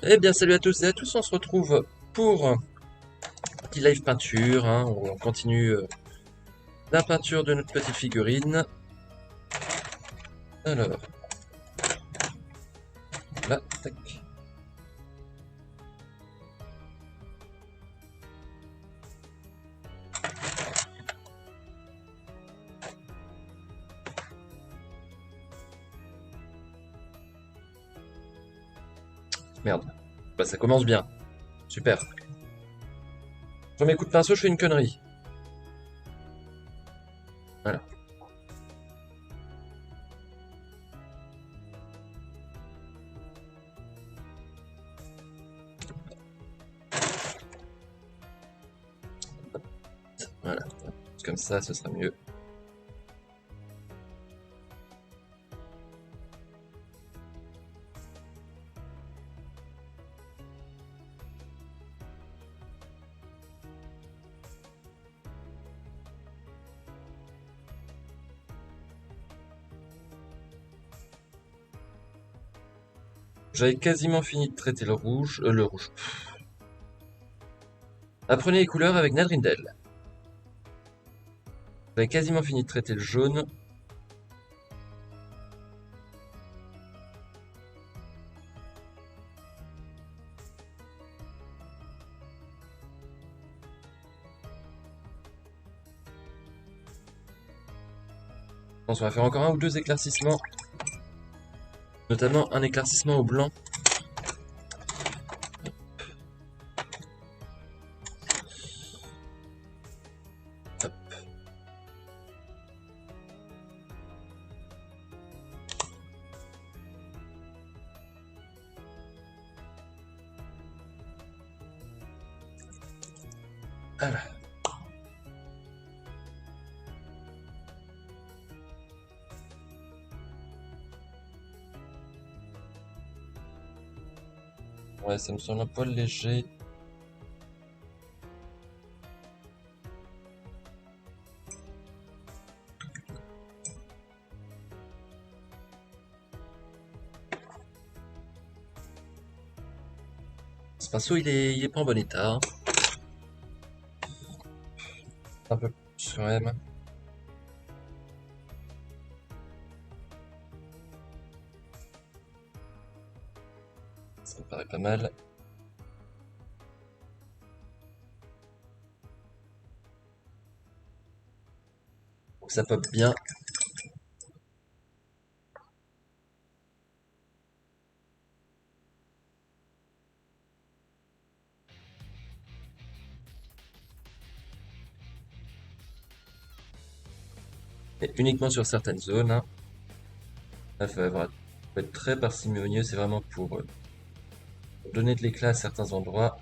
Eh bien, salut à tous et à tous, on se retrouve pour un petit live peinture, hein, où on continue la peinture de notre petite figurine. Alors, là, tac. Merde, bah, ça commence bien, super. Sur mes coups de pinceau, je fais une connerie. Voilà. Voilà, comme ça, ce sera mieux. J'avais quasiment fini de traiter le rouge. Le rouge. Apprenez les couleurs avec Nadrindel. J'avais quasiment fini de traiter le jaune. Je pense qu'on va faire encore un ou deux éclaircissements. Notamment un éclaircissement au blanc. Hop. Voilà. Ouais, ça me semble un poil léger. Ce pinceau, il est pas en bon état, hein. Un peu plus quand même. Ça me paraît pas mal. Faut que ça pop bien. Et uniquement sur certaines zones, hein. Là, faut être très parcimonieux. C'est vraiment pour donner de l'éclat à certains endroits.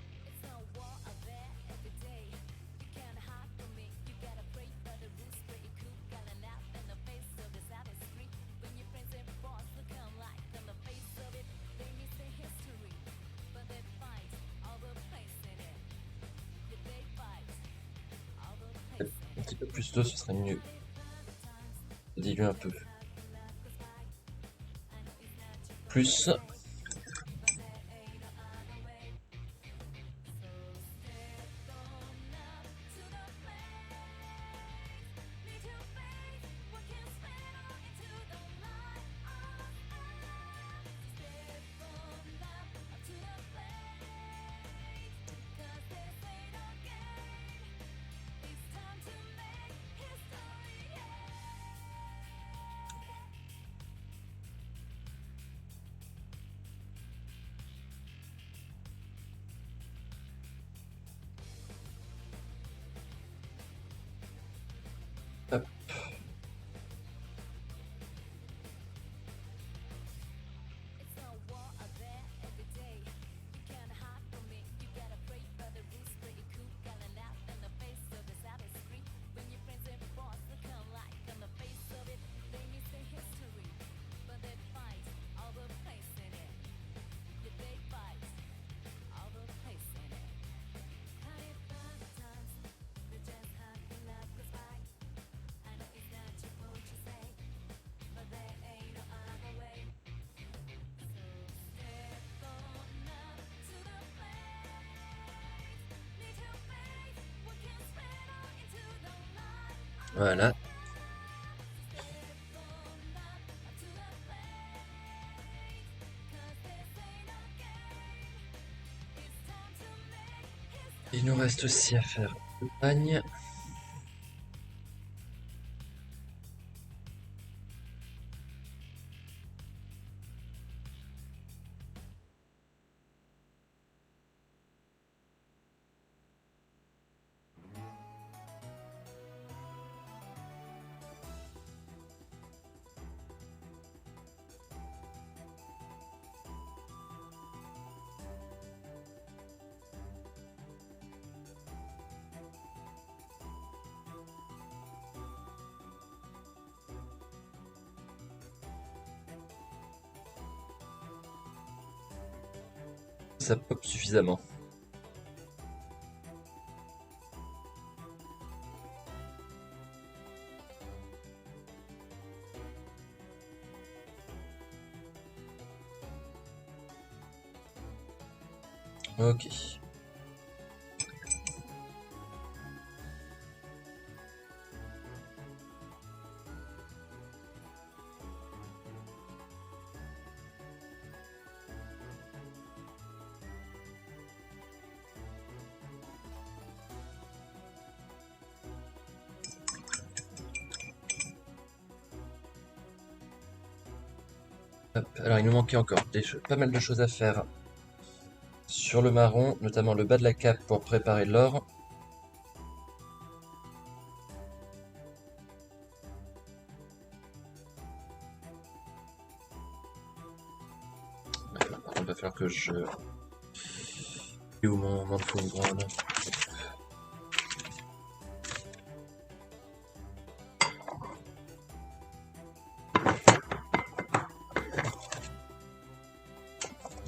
Un petit peu plus d'eau, ce serait mieux. Diluer un peu. Plus. Voilà. Il nous reste aussi à faire le pagne. Ça pop suffisamment. Ok. Hop. Alors il nous manquait encore pas mal de choses à faire sur le marron, notamment le bas de la cape pour préparer l'or. Par contre, il va falloir que je... Et où mon fond ground.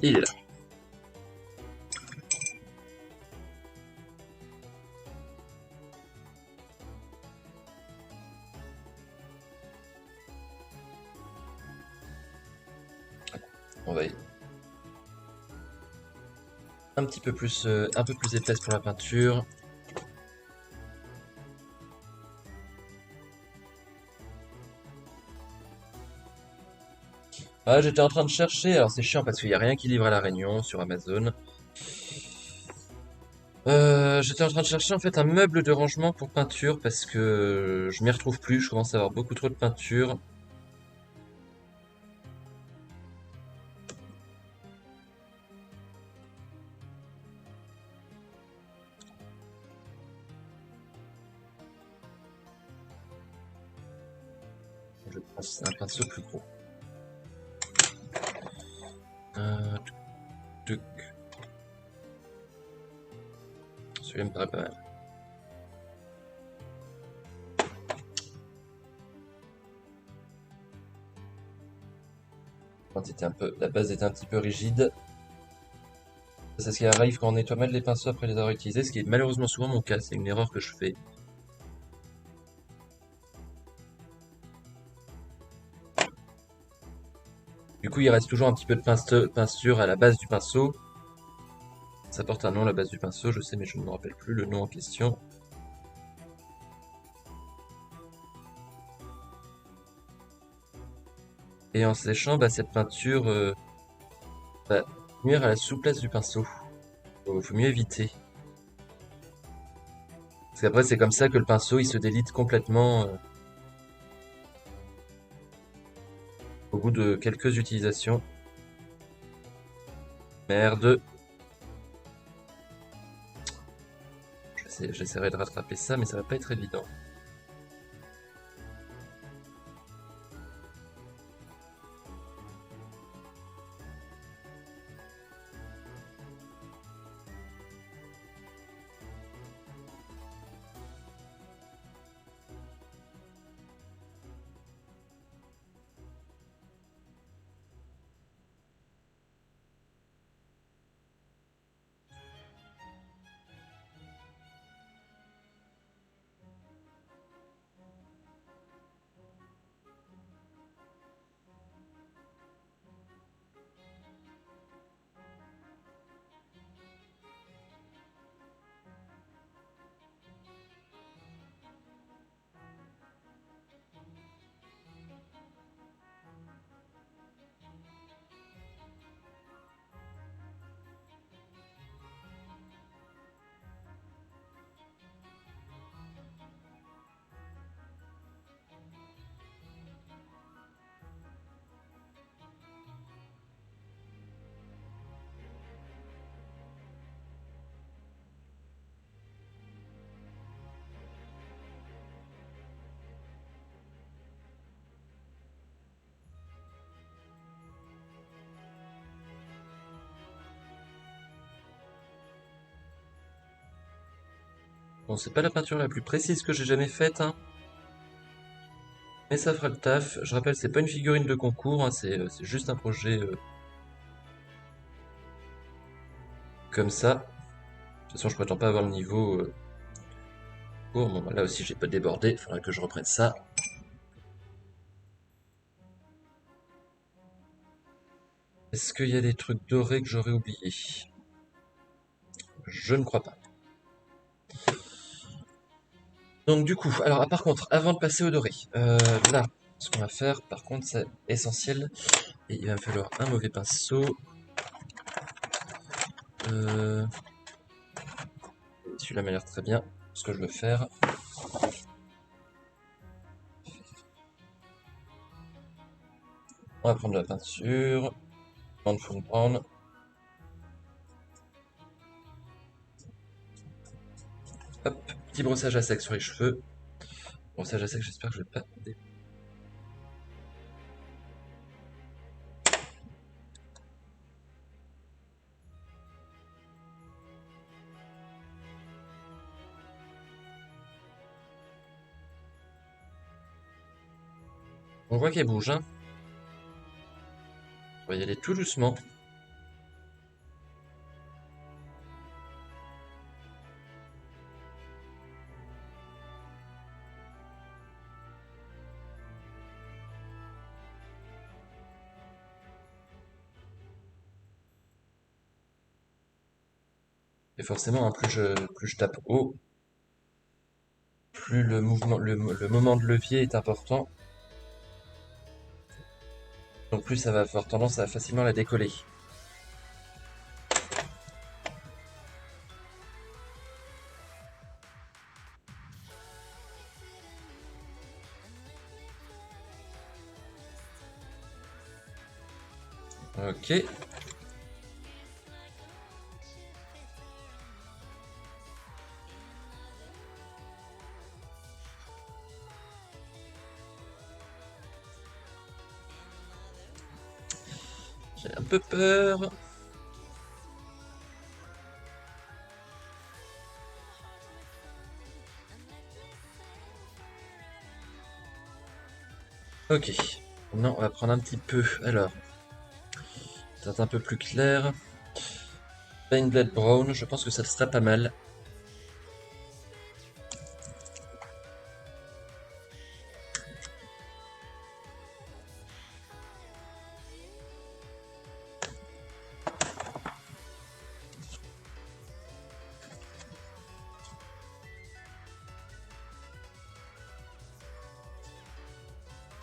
Il est là. On va y... Un petit peu plus, un peu plus épaisse pour la peinture. Ah, j'étais en train de chercher, alors c'est chiant parce qu'il n'y a rien qui livre à La Réunion sur Amazon. J'étais en train de chercher en fait un meuble de rangement pour peinture parce que je m'y retrouve plus, je commence à avoir beaucoup trop de peinture. Je pense un pinceau plus gros. Tuc, tuc. Celui-là me paraît pas mal. La base était un petit peu rigide. C'est ce qui arrive quand on nettoie mal les pinceaux après les avoir utilisés, ce qui est malheureusement souvent mon cas, c'est une erreur que je fais. Du coup, il reste toujours un petit peu de peinture à la base du pinceau. Ça porte un nom, la base du pinceau, je sais, mais je ne me rappelle plus le nom en question. Et en séchant, bah, cette peinture va nuire à la souplesse du pinceau. Faut mieux éviter. Parce qu'après, c'est comme ça que le pinceau il se délite complètement au bout de quelques utilisations. Merde. J'essaierai de rattraper ça, mais ça va pas être évident. Bon, c'est pas la peinture la plus précise que j'ai jamais faite, hein, mais ça fera le taf. Je rappelle, c'est pas une figurine de concours, hein, c'est juste un projet comme ça. De toute façon, je prétends pas avoir le niveau pour. Bon, bah, là aussi, j'ai pas débordé. Il faudra que je reprenne ça. Est-ce qu'il y a des trucs dorés que j'aurais oubliés? Je ne crois pas. Donc du coup, alors par contre, avant de passer au doré, là, ce qu'on va faire, par contre, c'est essentiel. Et il va me falloir un mauvais pinceau. Euh, Celui-là m'a l'air très bien. Ce que je veux faire. On va prendre de la peinture. Prendre, faut prendre. Hop, petit brossage à sec sur les cheveux. Brossage à sec, j'espère que je vais pas. On voit qu'elle bouge, hein. On va y aller tout doucement. Et forcément, hein, plus je tape haut, plus le mouvement, le moment de levier est important. Donc plus ça va avoir tendance à facilement la décoller. Ok. J'ai un peu peur. Ok. Maintenant, on va prendre un petit peu. Alors, c'est un peu plus clair. Paint Blade Brown, je pense que ça serait pas mal.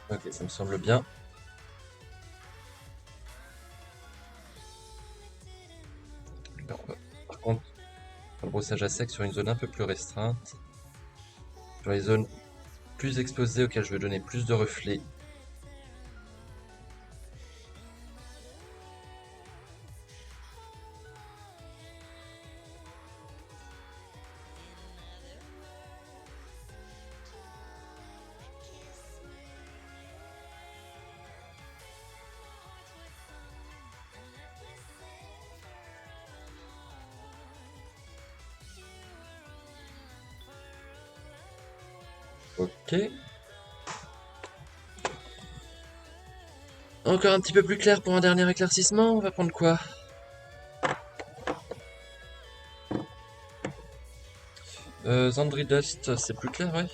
Ok, ça me semble bien. Alors, par contre, le brossage à sec sur une zone un peu plus restreinte. Sur les zones plus exposées auxquelles je veux donner plus de reflets. Ok. Encore un petit peu plus clair pour un dernier éclaircissement. On va prendre quoi? Zandri Dust, c'est plus clair, ouais?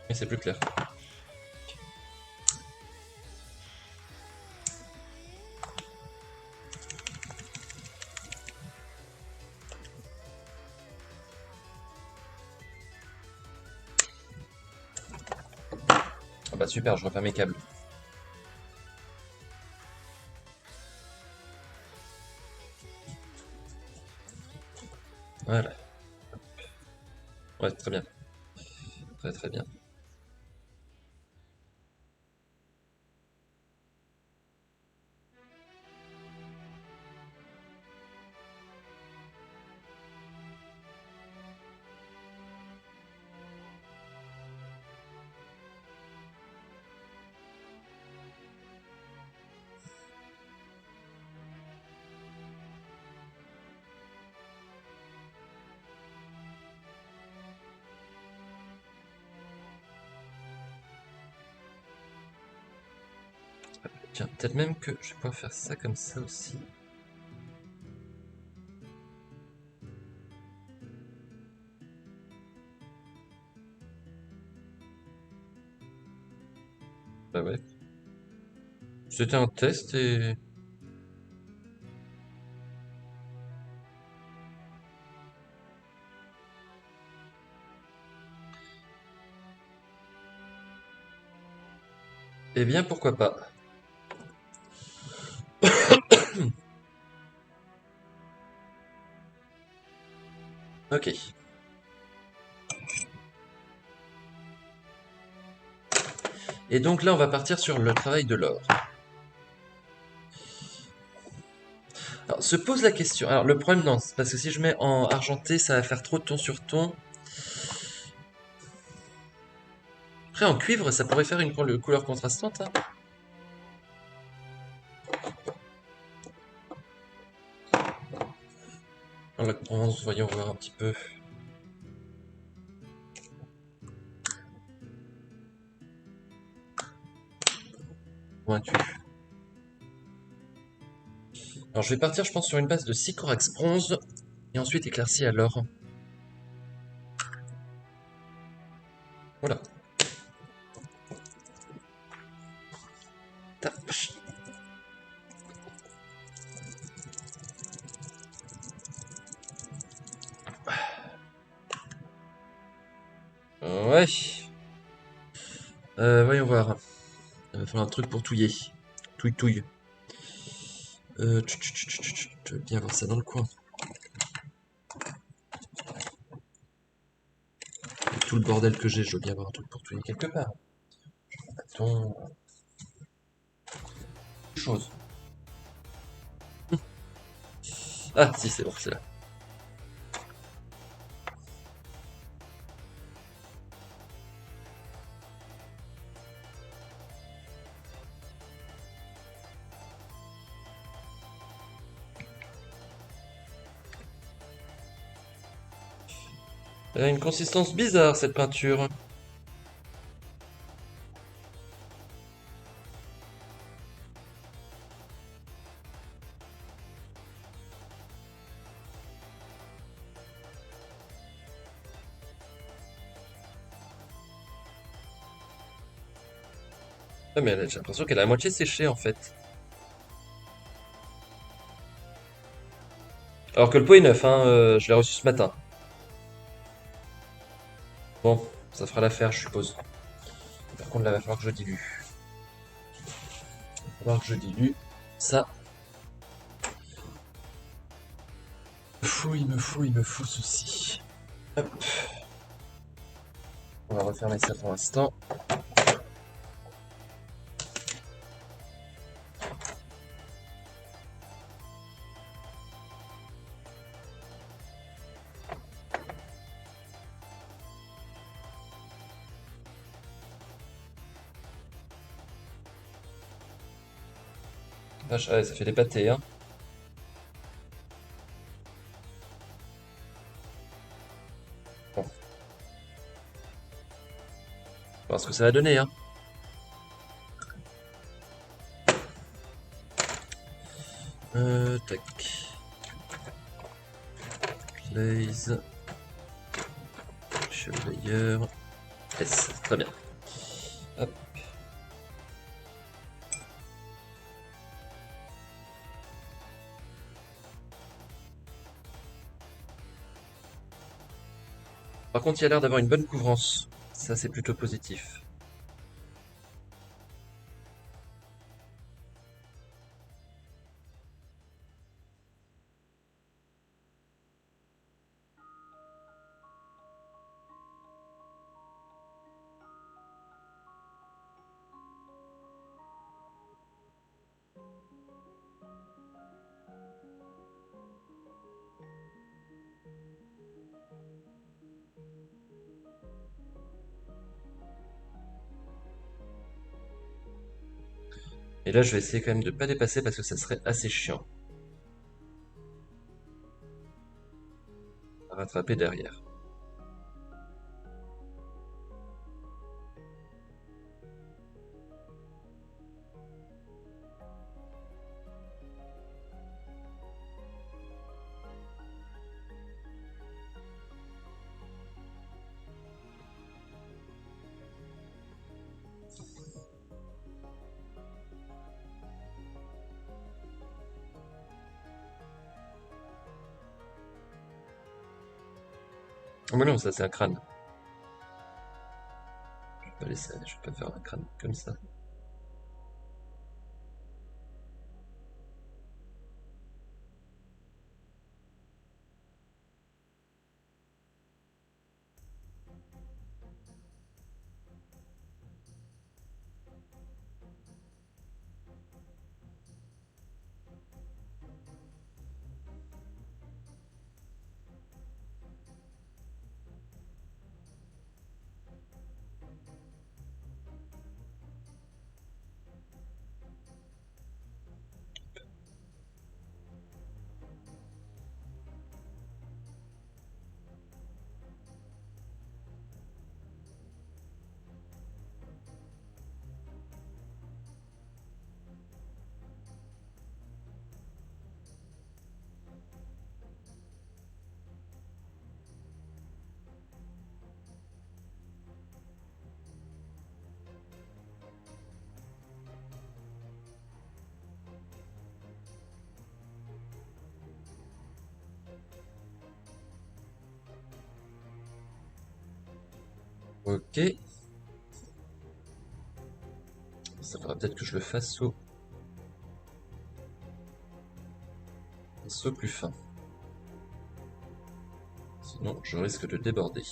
Oui, c'est plus clair. Ah bah super, je refais mes câbles. Voilà. Ouais, très bien. Très très bien. Tiens, peut-être même que je vais pouvoir faire ça comme ça aussi. Bah ouais. C'était un test et... Eh bien, pourquoi pas. Ok. Et donc là, on va partir sur le travail de l'or. Alors, se pose la question. Alors, le problème, non, c'est parce que si je mets en argenté, ça va faire trop ton sur ton. Après, en cuivre, ça pourrait faire une couleur contrastante, hein. Dans la bronze, voyons voir un petit peu. Convaincu. Alors, je vais partir, je pense, sur une base de Sycorax bronze et ensuite éclairci à l'or. Voilà. Tap. Ouais. Voyons voir. Il va falloir un truc pour touiller. Touille, touille. Je veux bien avoir ça dans le coin. Avec tout le bordel que j'ai, je veux bien avoir un truc pour touiller quelque part. Attends. Chose. Ah, si, c'est bon, c'est là. Elle a une consistance bizarre, cette peinture. Ah, mais j'ai l'impression qu'elle est à moitié séchée, en fait. Alors que le pot est neuf, hein, je l'ai reçu ce matin. Bon, ça fera l'affaire, je suppose. Par contre, là, il va falloir que je dilue. Il va falloir que je dilue. Ça. Il me faut ceci. Hop. On va refermer ça pour l'instant. Vache, ouais, ça fait des pâtés, hein. Bon, on va voir ce que ça va donner, hein. Tac. Blaze. Chevalier. S. Très bien. Hop. Par contre, il y a l'air d'avoir une bonne couvrance. Ça, c'est plutôt positif. Et là, je vais essayer quand même de pas dépasser parce que ça serait assez chiant à rattraper derrière. Oh, mais non, ça c'est un crâne. Je vais pas faire un crâne comme ça. Ok. Ça faudra peut-être que je le fasse au plus fin. Sinon, je risque de déborder.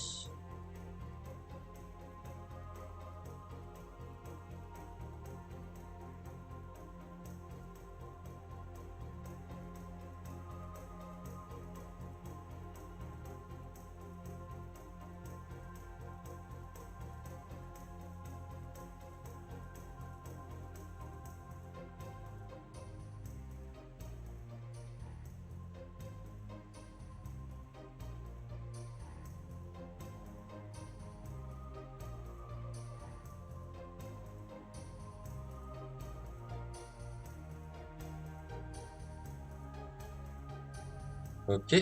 Ok.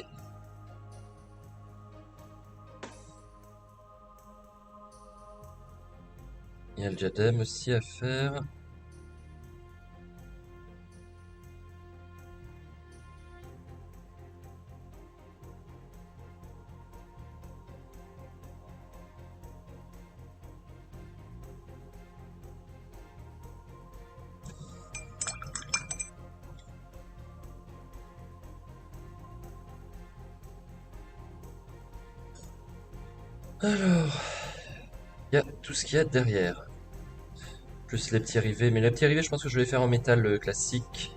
Il y a le diadème aussi à faire. Alors, il y a tout ce qu'il y a derrière. Plus les petits rivets. Mais les petits rivets, je pense que je vais les faire en métal classique.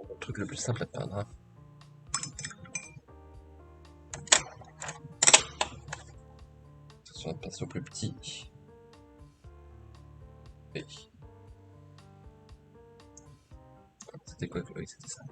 Le truc le plus simple à peindre, hein. Attention, un pinceau plus petit. Et... C'était quoi? Oui, c'était ça.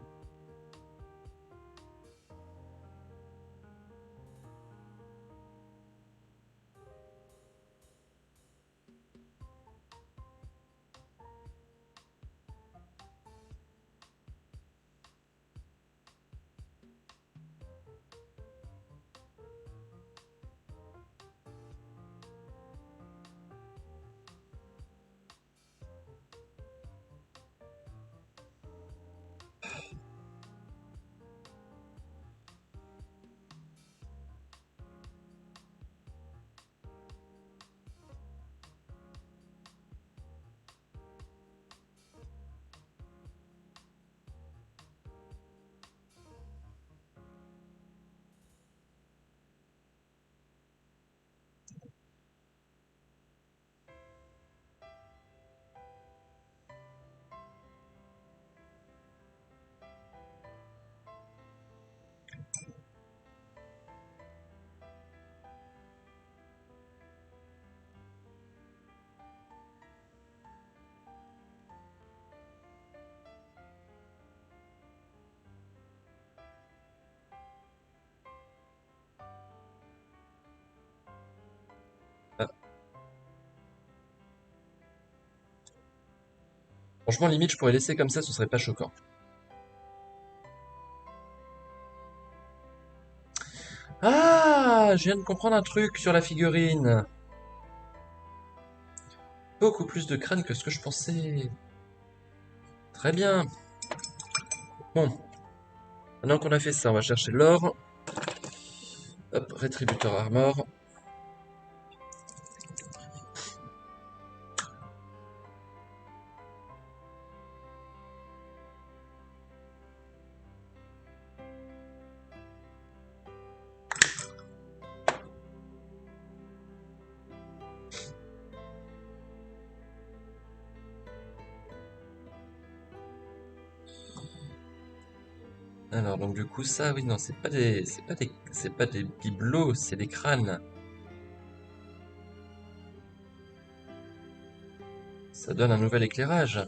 Franchement, limite, je pourrais laisser comme ça, ce serait pas choquant. Ah, je viens de comprendre un truc sur la figurine. Beaucoup plus de crâne que ce que je pensais. Très bien. Bon, maintenant qu'on a fait ça, on va chercher l'or. Hop, rétributeur armor. Alors, donc du coup, ça, oui, non, c'est pas des bibelots, c'est des crânes. Ça donne un nouvel éclairage.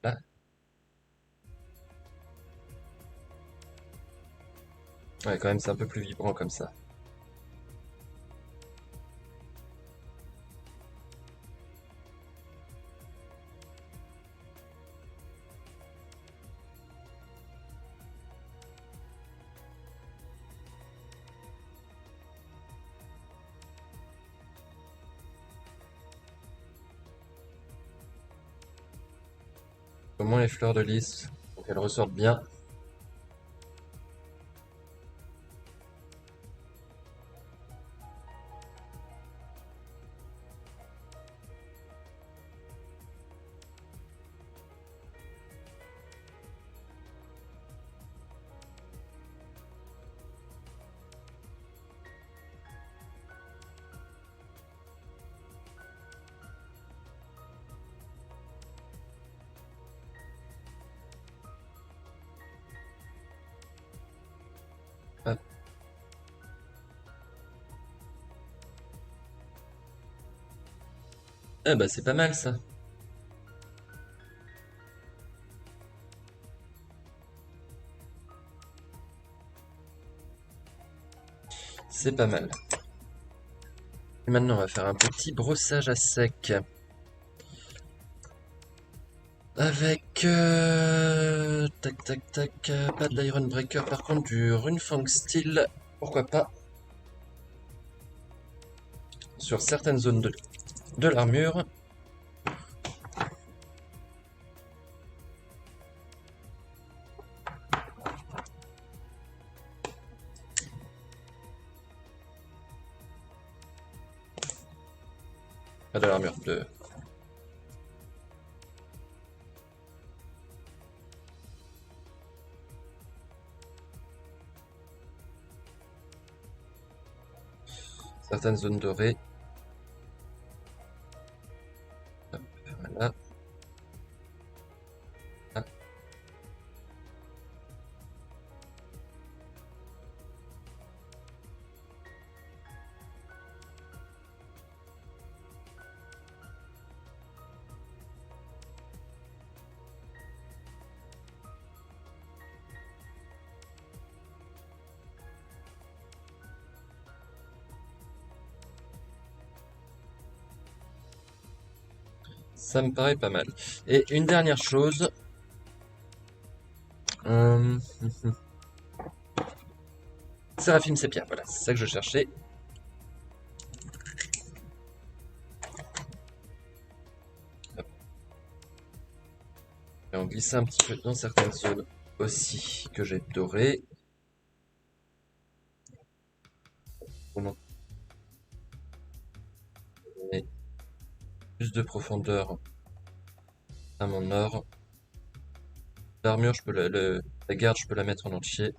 Là, ouais, quand même, c'est un peu plus vibrant comme ça. Au moins les fleurs de lys, pour qu'elles ressortent bien. Hop. Eh bah, c'est pas mal ça. C'est pas mal. Et maintenant, on va faire un petit brossage à sec. Avec... tac, tac, tac. Pas de l'Iron Breaker, par contre, du Runefang Steel. Pourquoi pas. Sur certaines zones de l'armure. Pas de l'armure, de... certaines zones dorées. Hop, voilà. Ah, ça me paraît pas mal. Et une dernière chose. Euh, Séraphim Sépia, voilà, c'est ça que je cherchais. Hop. Et on glisse un petit peu dans certaines zones aussi que j'ai dorées. On met plus de profondeur à mon or. L'armure, je peux la garde, je peux la mettre en entier.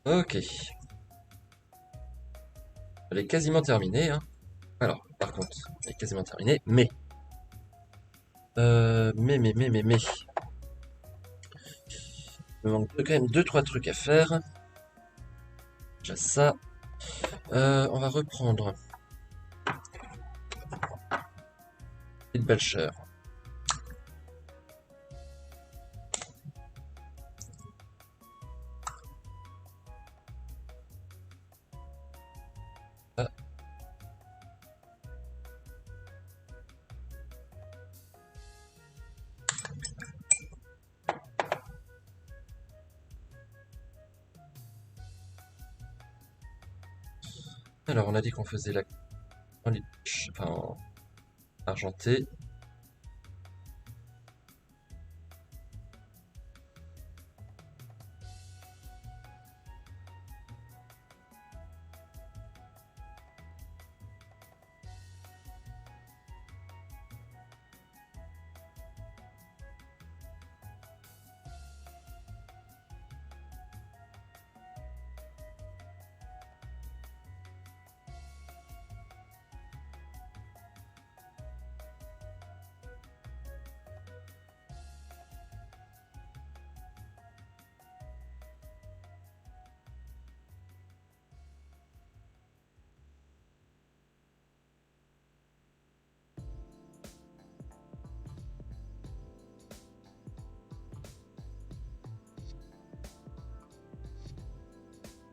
Ah, ok. Elle est quasiment terminée, hein. Alors, par contre, elle est quasiment terminée, mais... mais... Il me manque quand même deux trois trucs à faire. Déjà ça. On va reprendre une Belcher. Ah, alors, on a dit qu'on faisait la en lich, enfin en argenté.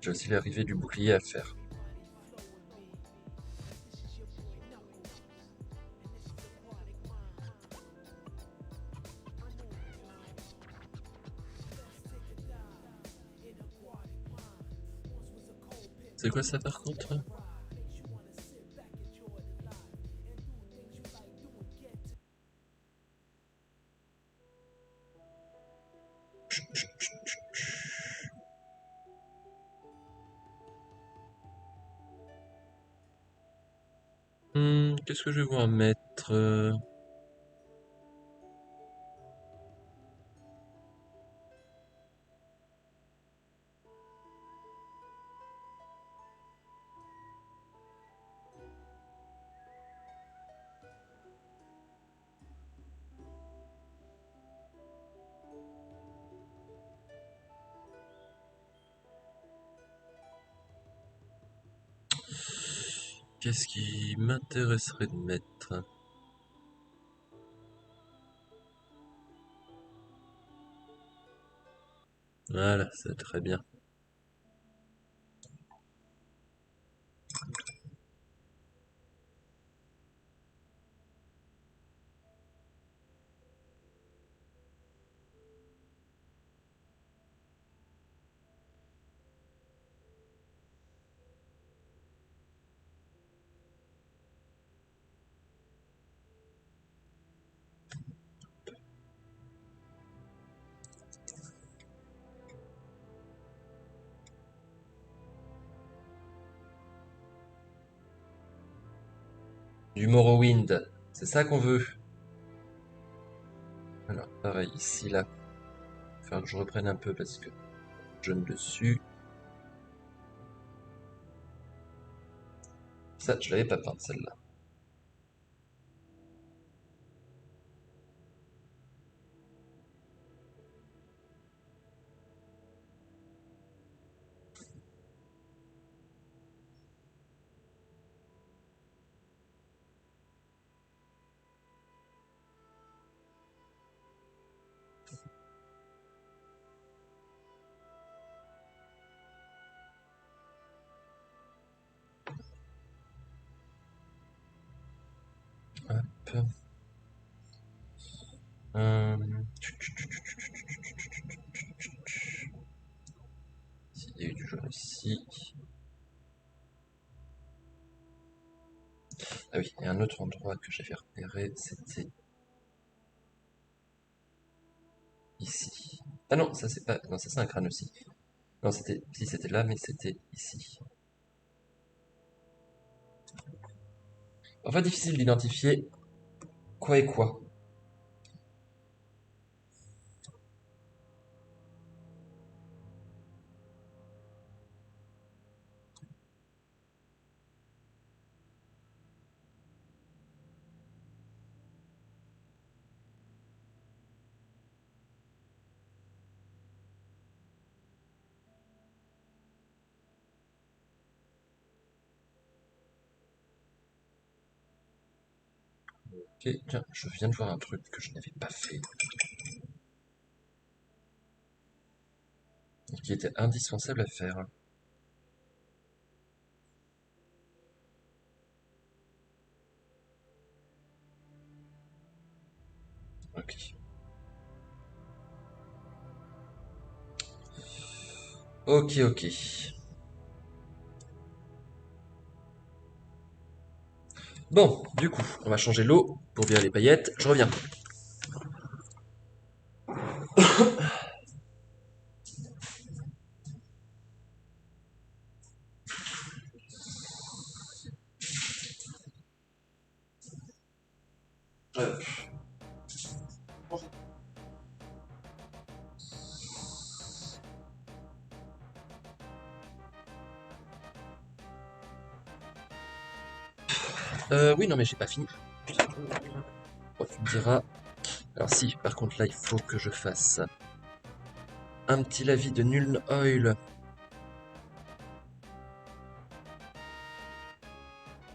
J'ai aussi l'arrivée du bouclier à faire. C'est quoi ça par contre? Qu'est-ce que je vais pouvoir mettre? Qu'est-ce qui m'intéresserait de mettre? Voilà, c'est très bien. Du Morrowind, c'est ça qu'on veut. Alors, pareil, ici, là. Il va falloir que je reprenne un peu parce que je jaune dessus. Ça, je l'avais pas peinte, celle-là. Hop. Euh, Il y a eu du jaune ici. Ah oui, et un autre endroit que j'avais repéré, c'était ici. Ah non, ça c'est pas. Non, ça c'est un crâne aussi. Non, c'était. Si c'était là, mais c'était ici. Enfin, difficile d'identifier quoi est quoi. Ok, tiens, je viens de voir un truc que je n'avais pas fait. Et qui était indispensable à faire. Ok. Ok, ok. Bon, du coup, on va changer l'eau pour virer les paillettes. Je reviens. Oui, non, mais j'ai pas fini. Oh, tu me diras. Alors si, par contre là, il faut que je fasse un petit lavis de Nuln Oil.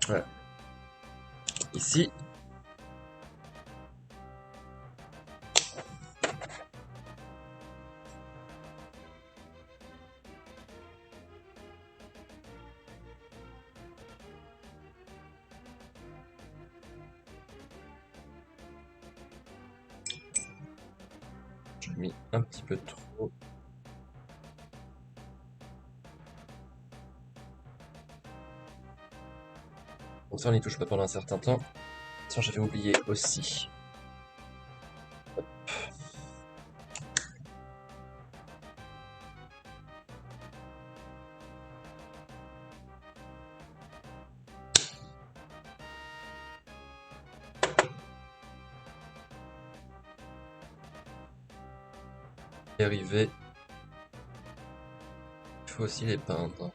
Voilà. Ici. J'ai mis un petit peu trop. Donc ça, on n'y touche pas pendant un certain temps. Tiens, j'avais oublié aussi. Y arriver. Il faut aussi les peindre.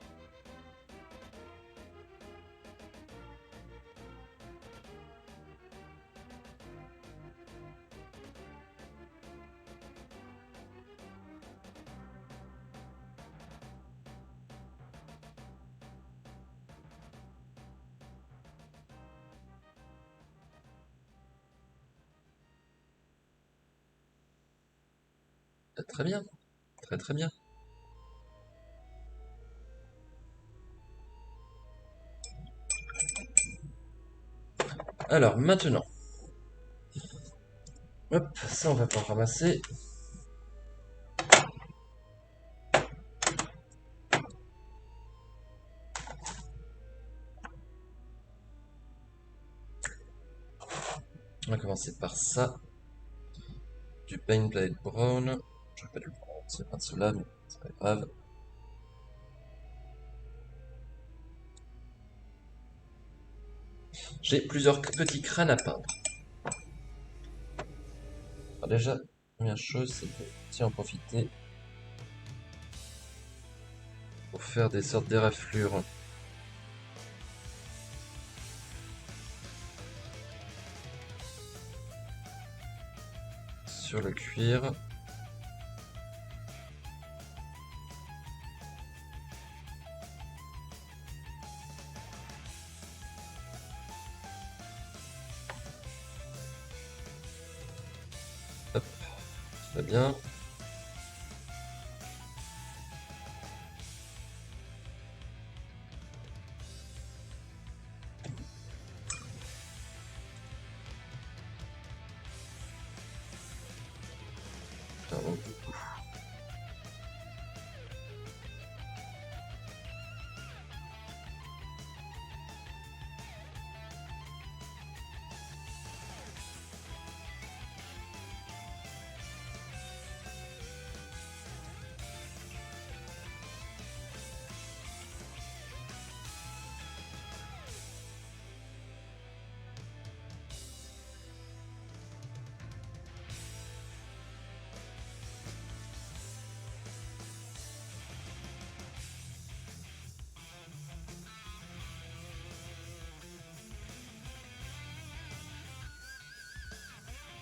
Très bien. Très très bien. Alors maintenant. Hop, ça on va pouvoir ramasser. On va commencer par ça. Du Paint Blade Brown. J'aurais pas dû le prendre, c'est pas de cela, mais c'est pas grave. J'ai plusieurs petits crânes à peindre. Alors déjà, première chose, c'est de tiens, en profiter pour faire des sortes d'éraflures sur le cuir. Hop, très bien. du coup.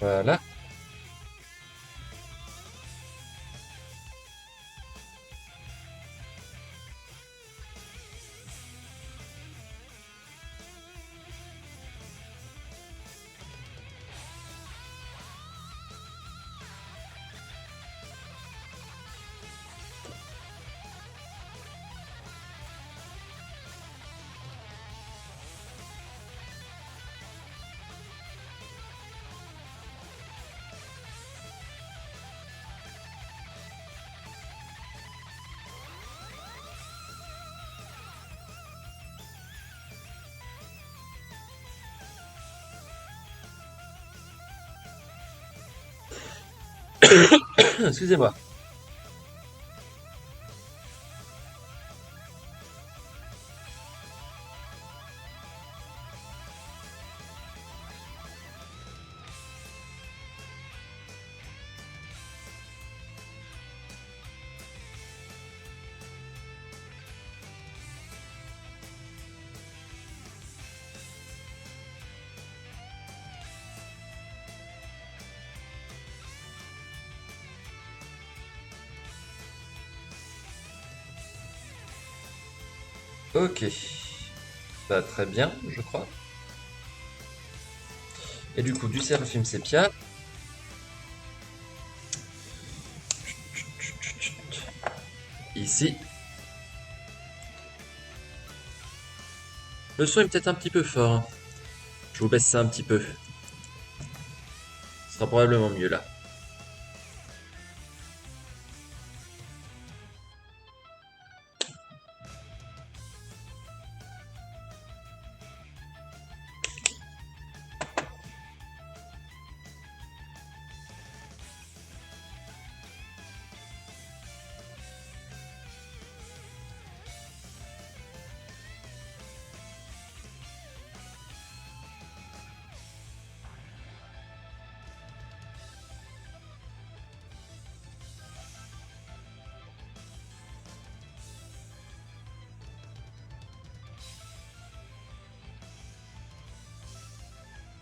Voilà. Excusez-moi. Ok. Bah, très bien, je crois. Et du coup, du Seraphim Sepia. Ici. Le son est peut-être un petit peu fort, hein. Je vous baisse ça un petit peu. Ce sera probablement mieux là.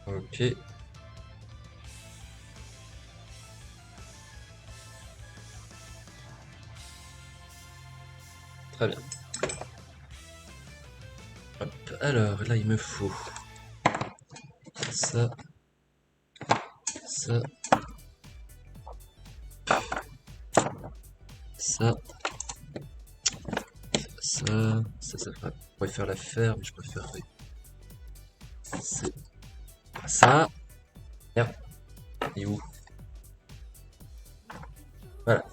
Ok. Très bien. Hop. Alors, là, il me faut ça, ça, ça, ça pourrait faire l'affaire, mais je préférerais. C'est ça. Merde. Et où? Voilà.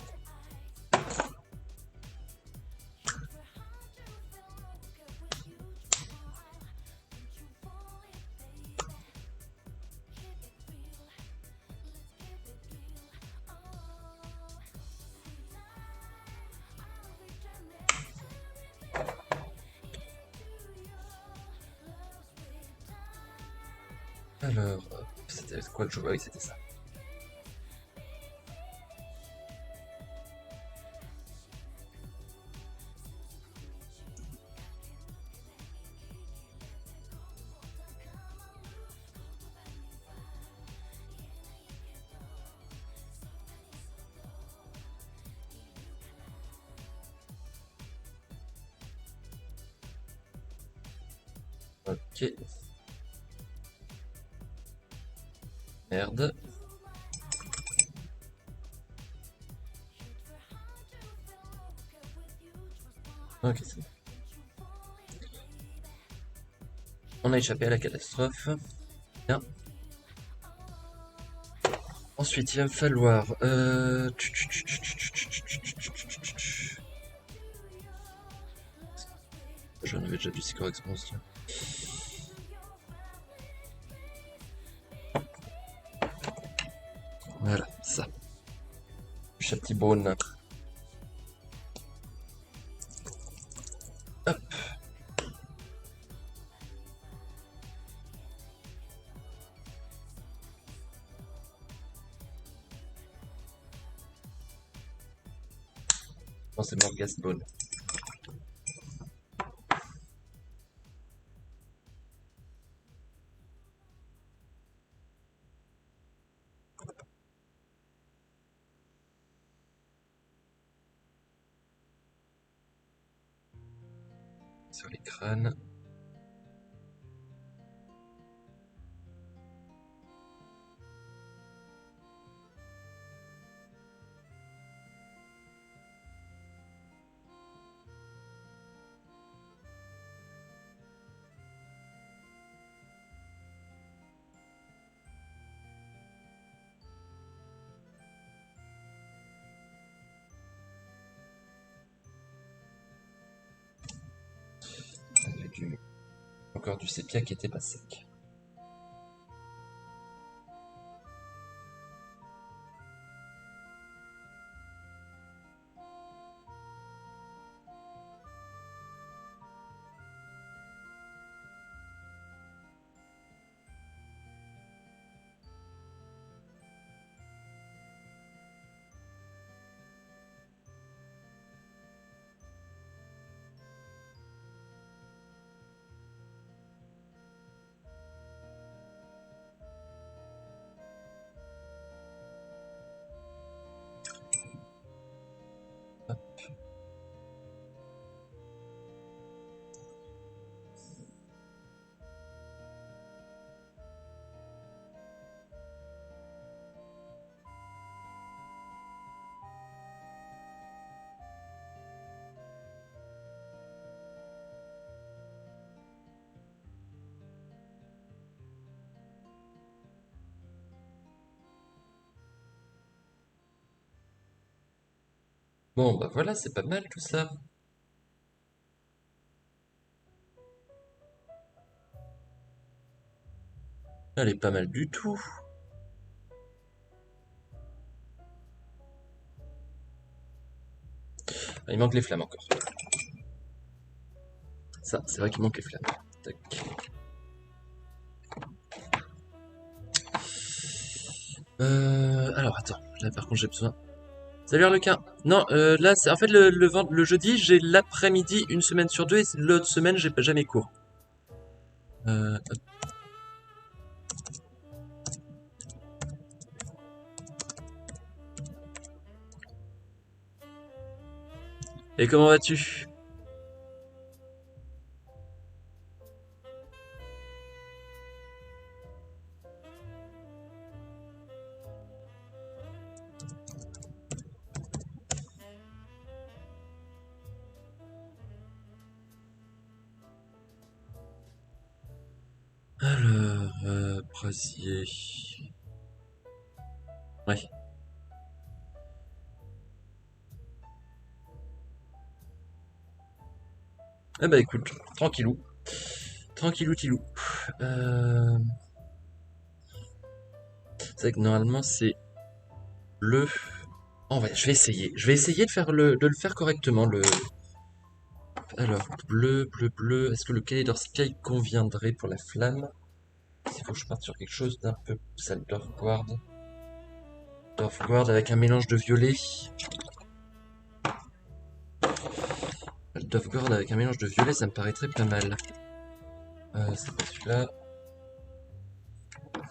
Alors, c'était quoi que je vois? Oui, c'était ça. Ok. Merde. Ok, c'est bon. On a échappé à la catastrophe. Bien. Ensuite, il va me falloir... J'en avais déjà du score exponentiel. Voilà, ça. Chatibone. Hop. Non, c'est Morgasbone. Sur les crânes. Encore du sépia qui était pas sec. Bon, bah voilà, c'est pas mal tout ça. Elle est pas mal du tout. Ah, il manque les flammes encore. Ça, c'est vrai qu'il manque les flammes. Tac. Alors, attends. Là, par contre, j'ai besoin... Salut Arlequin. Non, là, c'est en fait le jeudi, j'ai l'après-midi une semaine sur deux et l'autre semaine, j'ai pas jamais cours. Hop. Et comment vas-tu? Alors, brasier. Ouais. Eh bah écoute, tranquillou. Tranquillou tilou. Euh... C'est vrai que normalement c'est le... Oh, ouais, je vais essayer. Je vais essayer de faire de le faire correctement. Alors, bleu, bleu, bleu. Est-ce que le Calidor Sky conviendrait pour la flamme? Il faut que je parte sur quelque chose d'un peu... Ça, le Dorfguard. Dorfguard avec un mélange de violet. Le Dorfguard avec un mélange de violet, ça me paraîtrait pas mal. C'est pas celui-là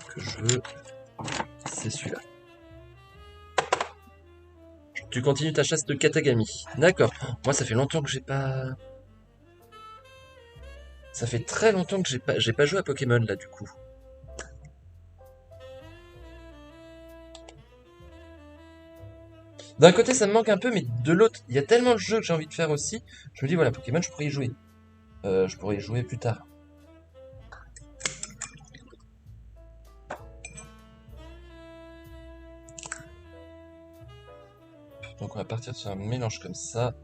que je veux. C'est celui-là. Tu continues ta chasse de Katagami. D'accord. Moi, ça fait longtemps que j'ai pas... Ça fait très longtemps que j'ai pas joué à Pokémon, là, du coup. D'un côté, ça me manque un peu, mais de l'autre, il y a tellement de jeux que j'ai envie de faire aussi. Je me dis, voilà, Pokémon, je pourrais y jouer. Je pourrais y jouer plus tard. Donc on va partir sur un mélange comme ça.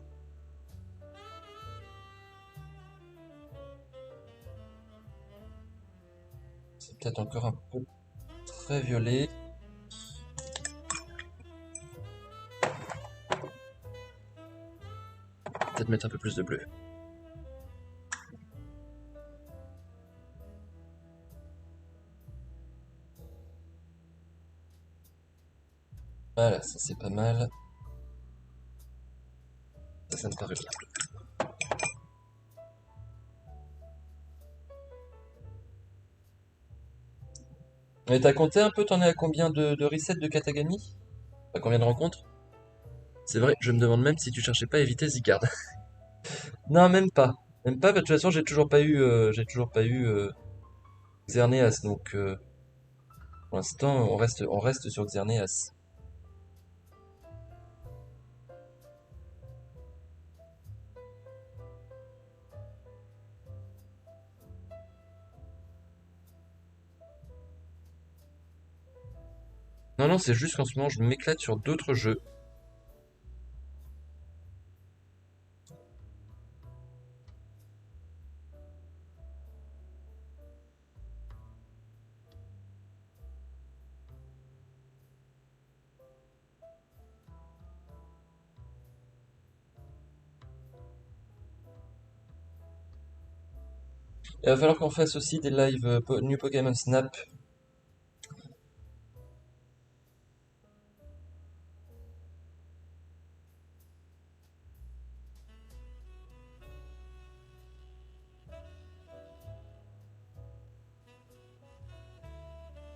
C'est peut-être encore un peu très violet. Peut-être mettre un peu plus de bleu. Voilà, ça c'est pas mal. Ça me paraît bien. Mais t'as compté un peu, t'en es à combien de resets de Katagami? À combien de rencontres? C'est vrai, je me demande même si tu cherchais pas à éviter Zigard. Non, même pas. Même pas, de toute façon, j'ai toujours pas eu Xerneas, donc pour l'instant, on reste sur Xerneas. Non, non, c'est juste qu'en ce moment, je m'éclate sur d'autres jeux. Il va falloir qu'on fasse aussi des lives New Pokémon Snap.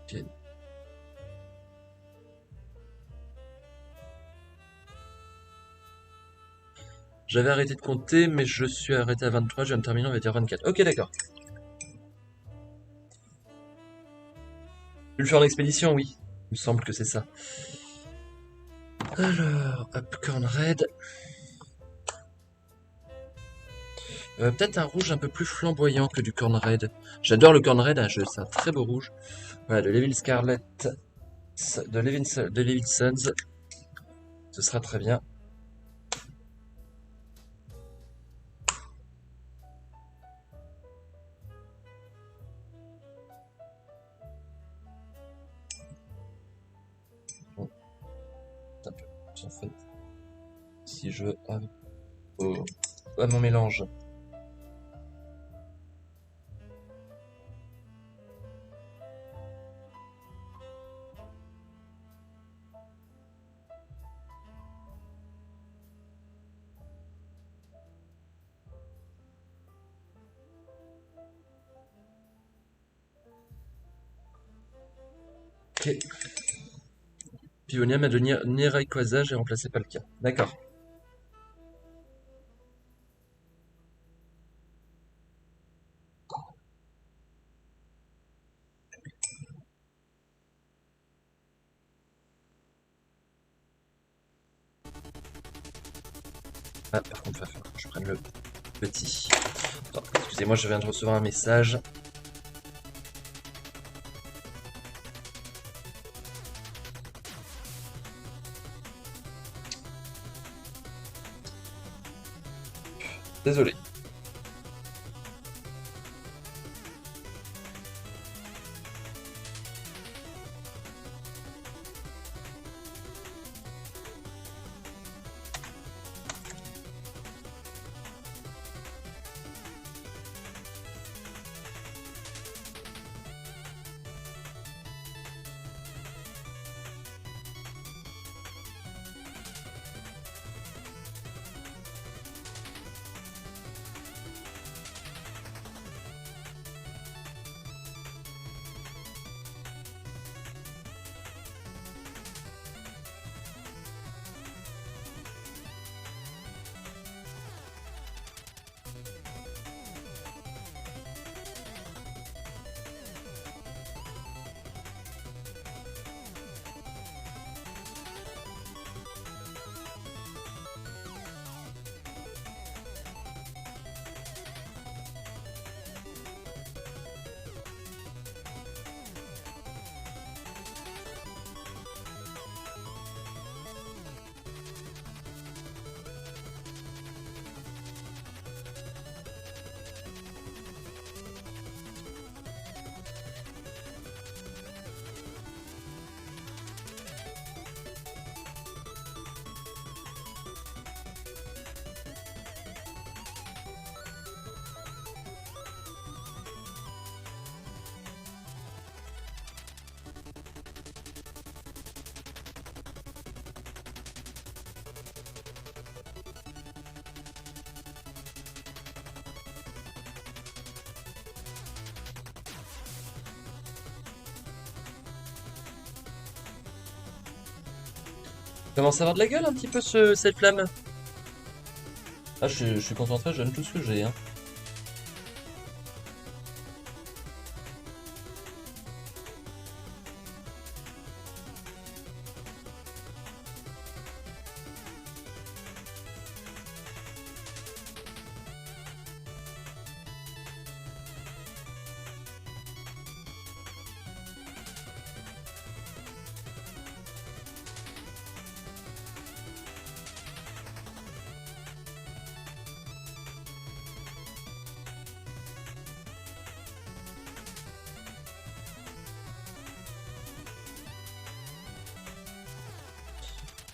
Ok. J'avais arrêté de compter, mais je suis arrêté à 23, je viens de terminer, on va dire 24. Ok, d'accord. Tu veux le faire en expédition, oui. Il me semble que c'est ça. Alors, hop, Corn Red. Peut-être un rouge un peu plus flamboyant que du Corn Red. J'adore le Corn Red, c'est un très beau rouge. Voilà, de Levin Scarlet, de Levin Sons. Ce sera très bien. Bon, hop, en fait, si je veux à mon mélange. Ok. Pivonium a devenu Rayquaza, j'ai remplacé Palkia. D'accord. Ah, par contre, il va falloir que je prenne le petit. Attends, excusez-moi, je viens de recevoir un message. Désolé. Commence à avoir de la gueule un petit peu cette flamme. Ah, je suis concentré, je donne tout ce que j'ai, hein.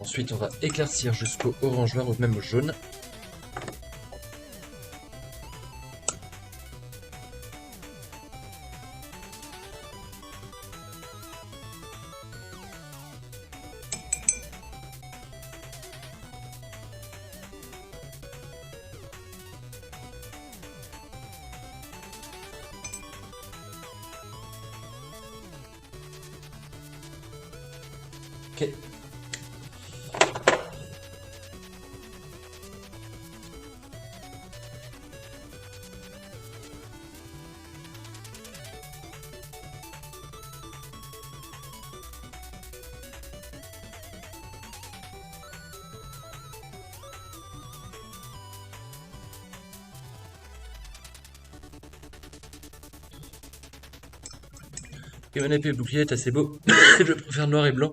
Ensuite, on va éclaircir jusqu'au orange vert ou même au jaune. Ok. Et mon épée bouclier est assez beau. Je préfère noir et blanc.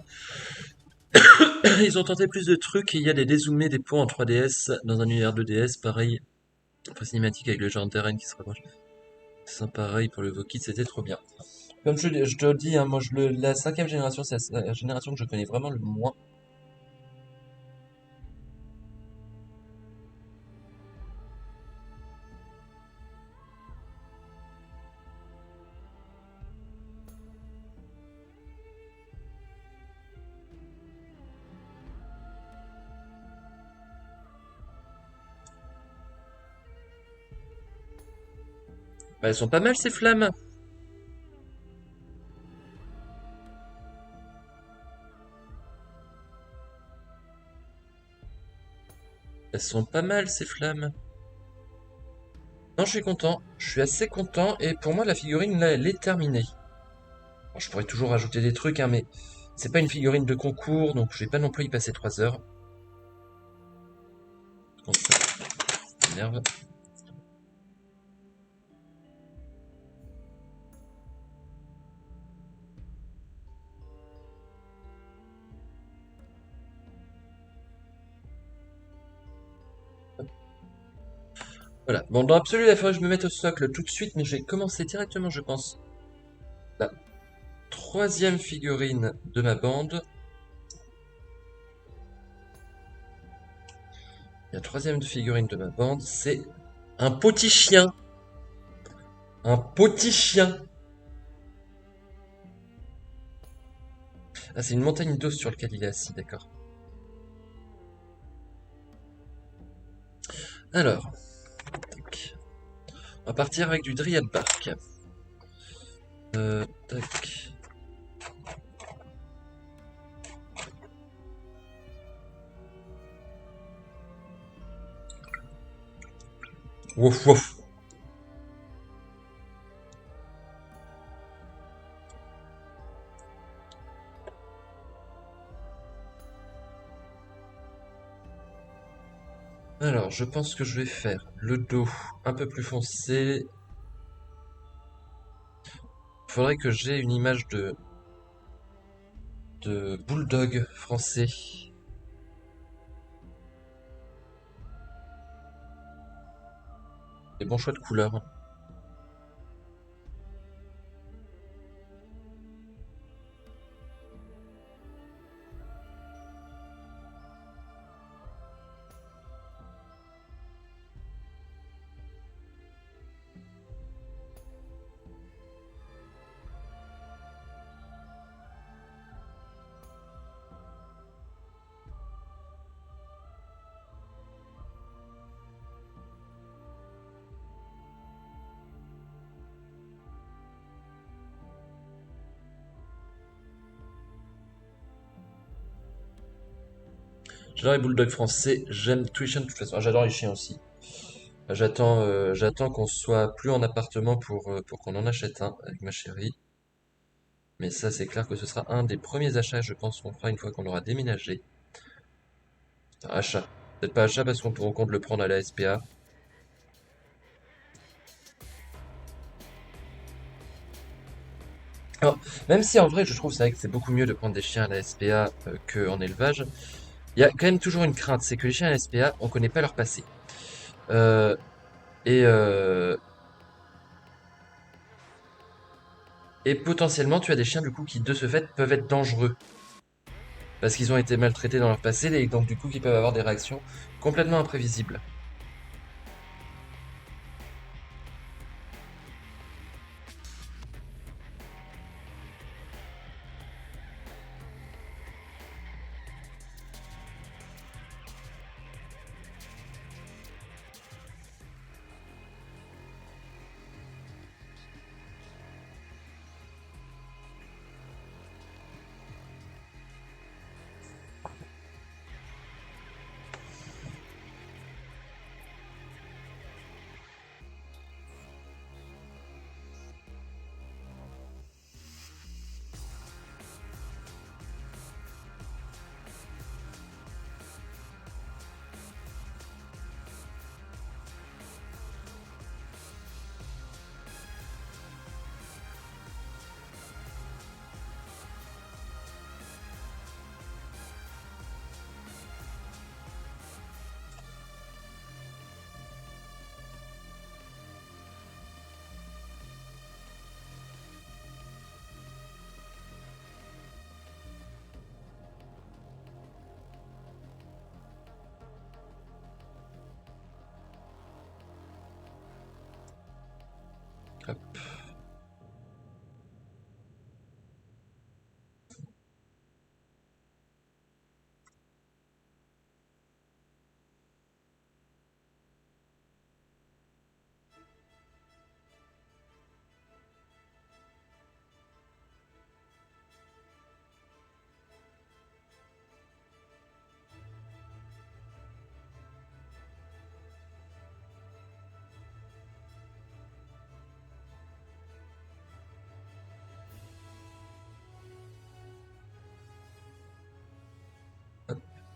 Ils ont tenté plus de trucs et il y a des dézoomés des points en 3DS dans un univers 2DS, pareil. Après cinématique avec le genre terrain qui se rapproche. C'est pareil pour le Vokit, c'était trop bien. Comme je te le dis, hein, moi la cinquième génération, c'est la génération que je connais vraiment le moins. Bah, elles sont pas mal ces flammes. Elles sont pas mal ces flammes. Non, je suis content. Je suis assez content. Et pour moi, la figurine, là, elle est terminée. Alors, je pourrais toujours rajouter des trucs, hein, mais c'est pas une figurine de concours, donc je vais pas non plus y passer 3 heures. Donc, ça m'énerve. Voilà. Bon, dans l'absolu, il faudrait que je me mette au socle tout de suite, mais je vais commencer directement, je pense, la troisième figurine de ma bande. La troisième figurine de ma bande, c'est un petit chien. Un petit chien. Ah, c'est une montagne d'eau sur laquelle il est assis, d'accord. Alors, tac. On va partir avec du Dryad Bark. Tac. Wouf wouf. Alors, je pense que je vais faire le dos un peu plus foncé. Il faudrait que j'ai une image de bulldog français. Des bons choix de couleurs. J'adore les bulldogs français, j'aime tous les chiens de toute façon. Ah, j'adore les chiens aussi. J'attends qu'on soit plus en appartement pour qu'on en achète un avec ma chérie. Mais ça, c'est clair que ce sera un des premiers achats, je pense, qu'on fera une fois qu'on aura déménagé. Enfin, achat. Peut-être pas achat parce qu'on compte le prendre à la SPA. Alors, même si en vrai, je trouve c'est vrai que c'est beaucoup mieux de prendre des chiens à la SPA qu'en élevage, il y a quand même toujours une crainte, c'est que les chiens à la SPA, on connaît pas leur passé. Euh, et, euh, et potentiellement, tu as des chiens du coup qui, de ce fait, peuvent être dangereux parce qu'ils ont été maltraités dans leur passé et donc du coup qui peuvent avoir des réactions complètement imprévisibles. Hop.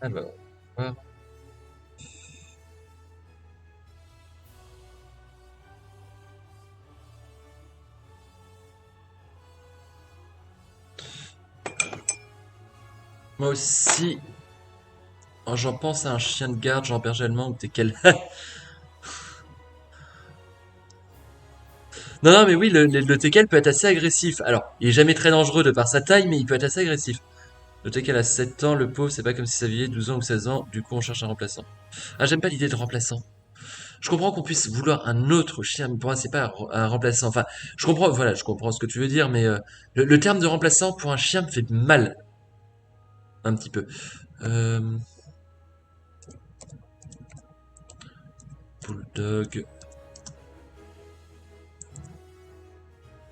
Alors, voilà. Moi aussi, quand j'en pense à un chien de garde, genre berger allemand ou teckel. Non, non, mais oui, le teckel peut être assez agressif. Alors, il est jamais très dangereux de par sa taille, mais il peut être assez agressif. Le teckel a 7 ans, le pauvre, c'est pas comme si ça vieillait 12 ans ou 16 ans, du coup on cherche un remplaçant. Ah, j'aime pas l'idée de remplaçant. Je comprends qu'on puisse vouloir un autre chien, mais pour moi c'est pas un remplaçant. Enfin, je comprends, voilà, je comprends ce que tu veux dire, mais le terme de remplaçant pour un chien me fait mal, un petit peu. Euh, Bulldog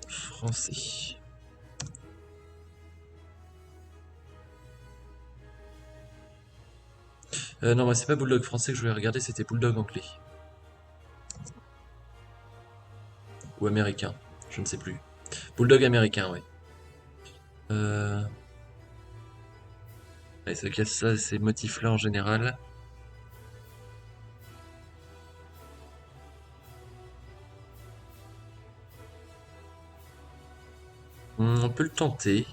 français. Non, moi c'est pas Bulldog français que je voulais regarder, c'était Bulldog anglais. Ou américain, je ne sais plus. Bulldog américain, ouais. Euh... Ouais, c'est qu'il y a ça, ces motifs-là en général. On peut le tenter.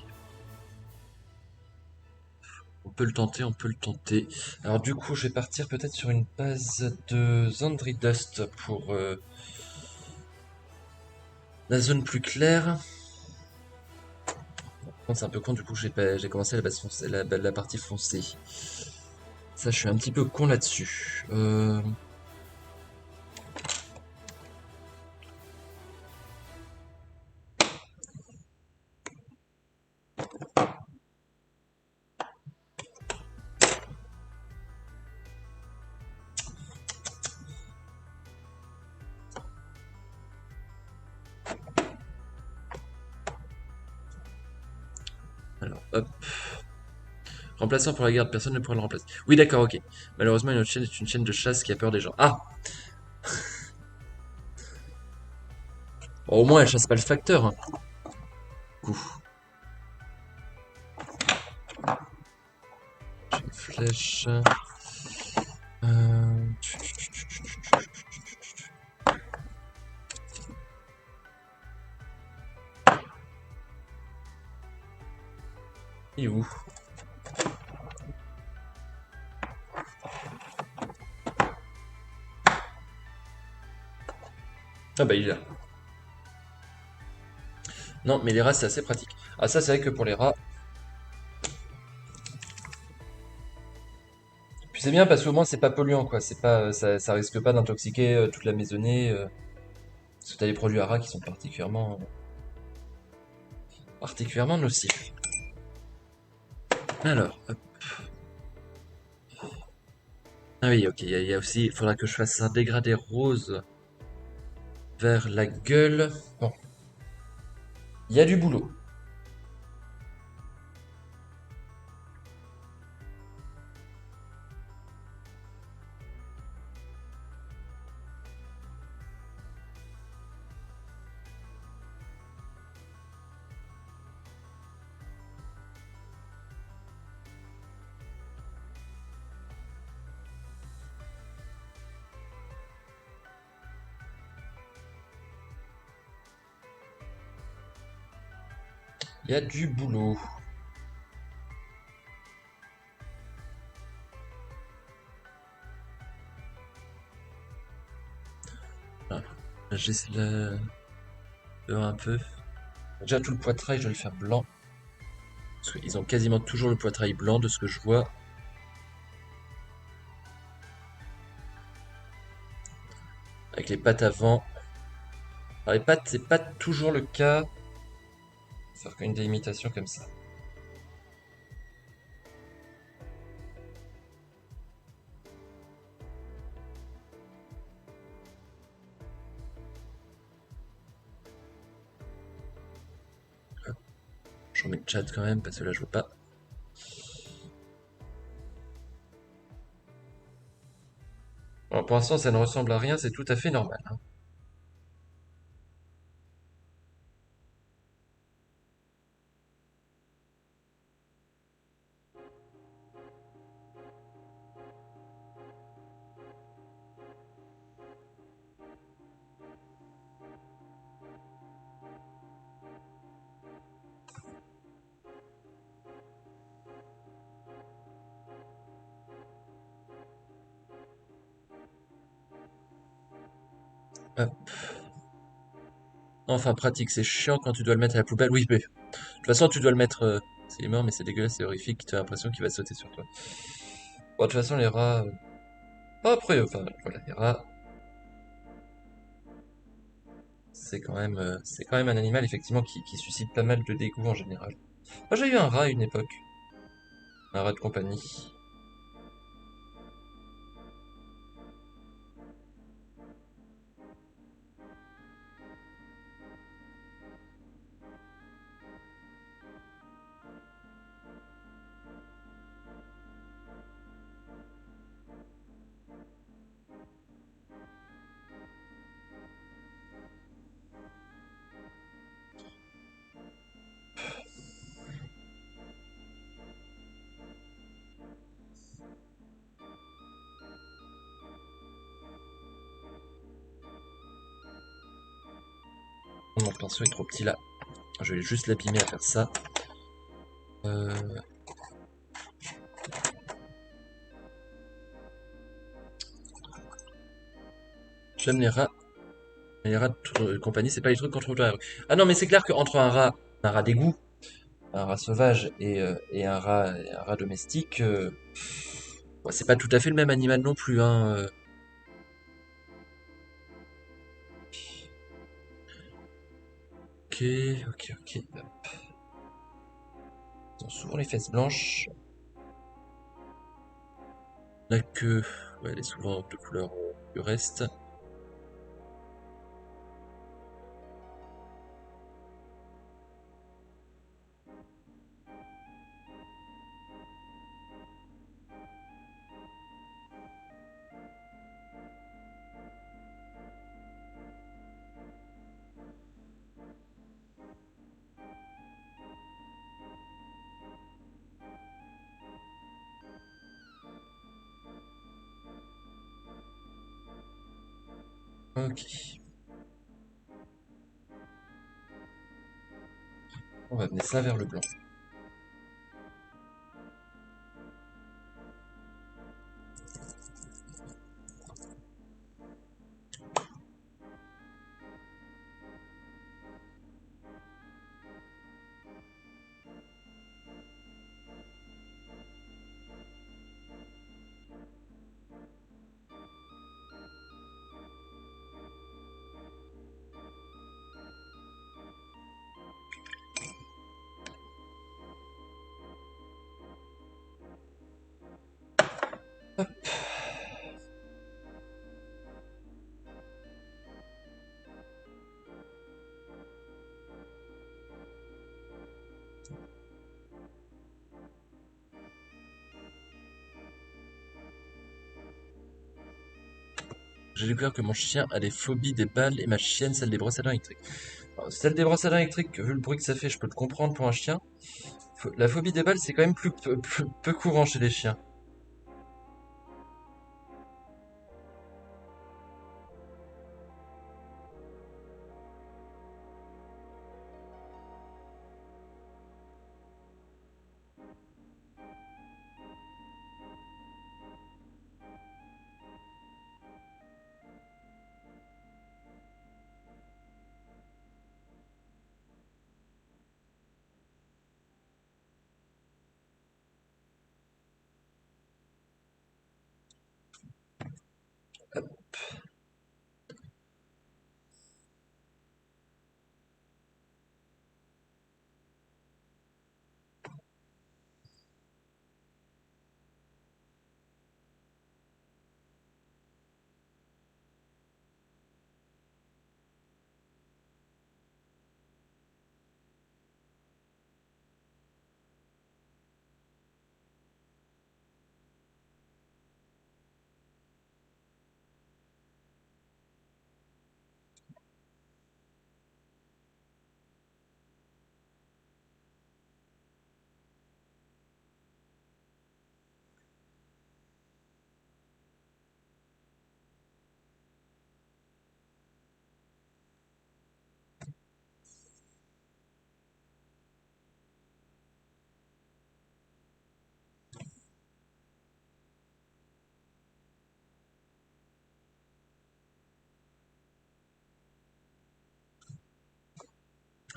On peut le tenter, on peut le tenter. Alors du coup, je vais partir peut-être sur une base de Zandri Dust pour la zone plus claire. Bon, c'est un peu con, du coup, j'ai commencé la base foncée, la partie foncée. Ça, je suis un petit peu con là-dessus. Alors, hop. Remplaçant pour la garde, personne ne pourra le remplacer. Oui, d'accord, ok. Malheureusement, une autre chaîne est une chaîne de chasse qui a peur des gens. Ah! Bon, au moins, elle chasse pas le facteur, hein. Ouf. J'ai une flèche. Euh... Il est où? Ah bah, il est là. Non, mais les rats, c'est assez pratique. Ah, ça, c'est vrai que pour les rats. Puis c'est bien parce qu'au moins, c'est pas polluant, quoi. C'est pas, ça risque pas d'intoxiquer toute la maisonnée. Parce que t'as des produits à rats qui sont particulièrement nocifs. Alors, hop. Ah oui, ok, il y a aussi, il faudra que je fasse un dégradé rose vers la gueule. Bon, il y a du boulot. Il y a du boulot. Voilà. J'ai un peu. Déjà, tout le poitrail, je vais le faire blanc. Parce qu'ils ont quasiment toujours le poitrail blanc de ce que je vois. Avec les pattes avant. Alors, les pattes, c'est pas toujours le cas. Faire une délimitation comme ça. Je remets le chat quand même, parce que là, je veux pas. Alors, pour l'instant, ça ne ressemble à rien, c'est tout à fait normal, hein. Hop. Enfin, pratique, c'est chiant quand tu dois le mettre à la poubelle. Oui, mais de toute façon, tu dois le mettre. C'est mort, mais c'est dégueulasse, c'est horrifique. Tu as l'impression qu'il va sauter sur toi. Bon, de toute façon, les rats. Après, enfin, voilà, les rats, c'est quand même un animal, effectivement, qui suscite pas mal de dégoût en général. Moi, j'ai eu un rat à une époque. Un rat de compagnie. Mon pinceau est trop petit là. Je vais juste l'abîmer à faire ça. Euh, J'aime les rats. Mais les rats de compagnie, c'est pas les trucs qu'on trouve dans la rue. Ah non, mais c'est clair qu'entre un rat d'égout, un rat sauvage et un rat domestique, bon, c'est pas tout à fait le même animal non plus, hein. Ok, ok, ok. Ils ont souvent les fesses blanches. La queue, ouais, elle est souvent de couleur du reste. Ok. On va amener ça vers le blanc. J'ai découvert que mon chien a des phobies des balles et ma chienne celle des brosses à dents électriques. Alors, celle des brosses à dents électriques, vu le bruit que ça fait, je peux le comprendre pour un chien. La phobie des balles, c'est quand même plus peu courant chez les chiens.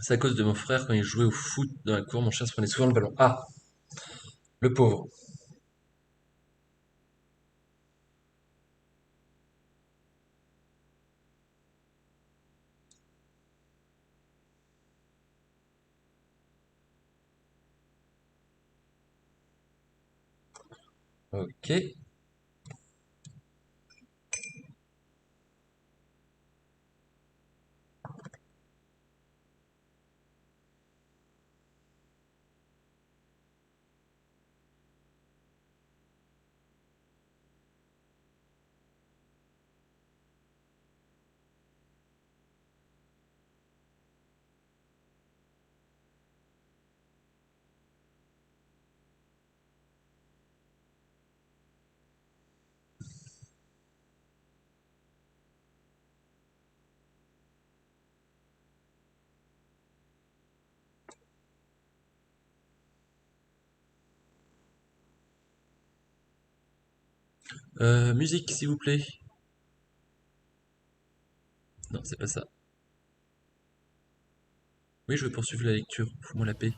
C'est à cause de mon frère quand il jouait au foot dans la cour, mon chien se prenait souvent le ballon. Ah, le pauvre. Ok. Musique, s'il vous plaît. Non, c'est pas ça. Oui, je veux poursuivre la lecture. Fous-moi la paix.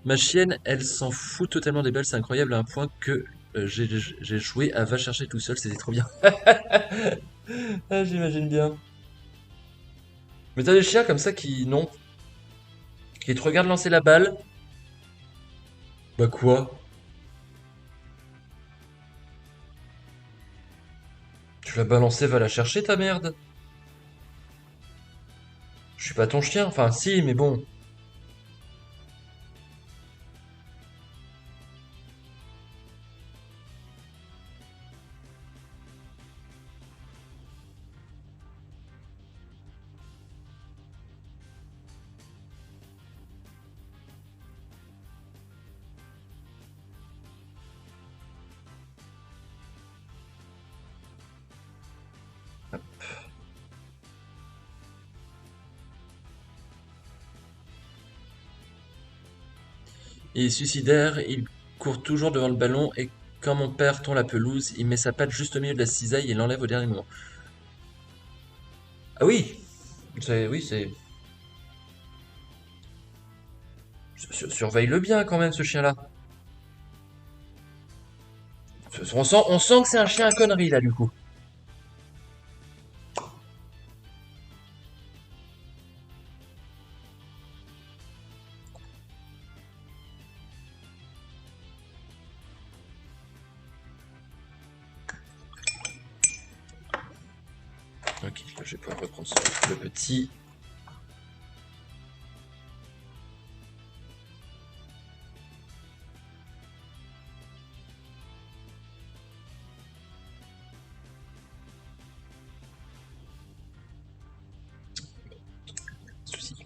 Ma chienne, elle s'en fout totalement des balles, c'est incroyable à un point que j'ai joué à Va chercher tout seul, c'était trop bien. Ah, j'imagine bien. Mais t'as des chiens comme ça qui, non, qui te regardent lancer la balle. Bah quoi? Tu l'as balancée, va la chercher ta merde. Je suis pas ton chien, enfin si, mais bon. Il est suicidaire, il court toujours devant le ballon et quand mon père tond la pelouse, il met sa patte juste au milieu de la cisaille et l'enlève au dernier moment. Ah oui! Oui, c'est. Surveille-le bien quand même, ce chien-là. On sent que c'est un chien à conneries là, du coup. Ok, là je vais pouvoir reprendre le petit. Souci.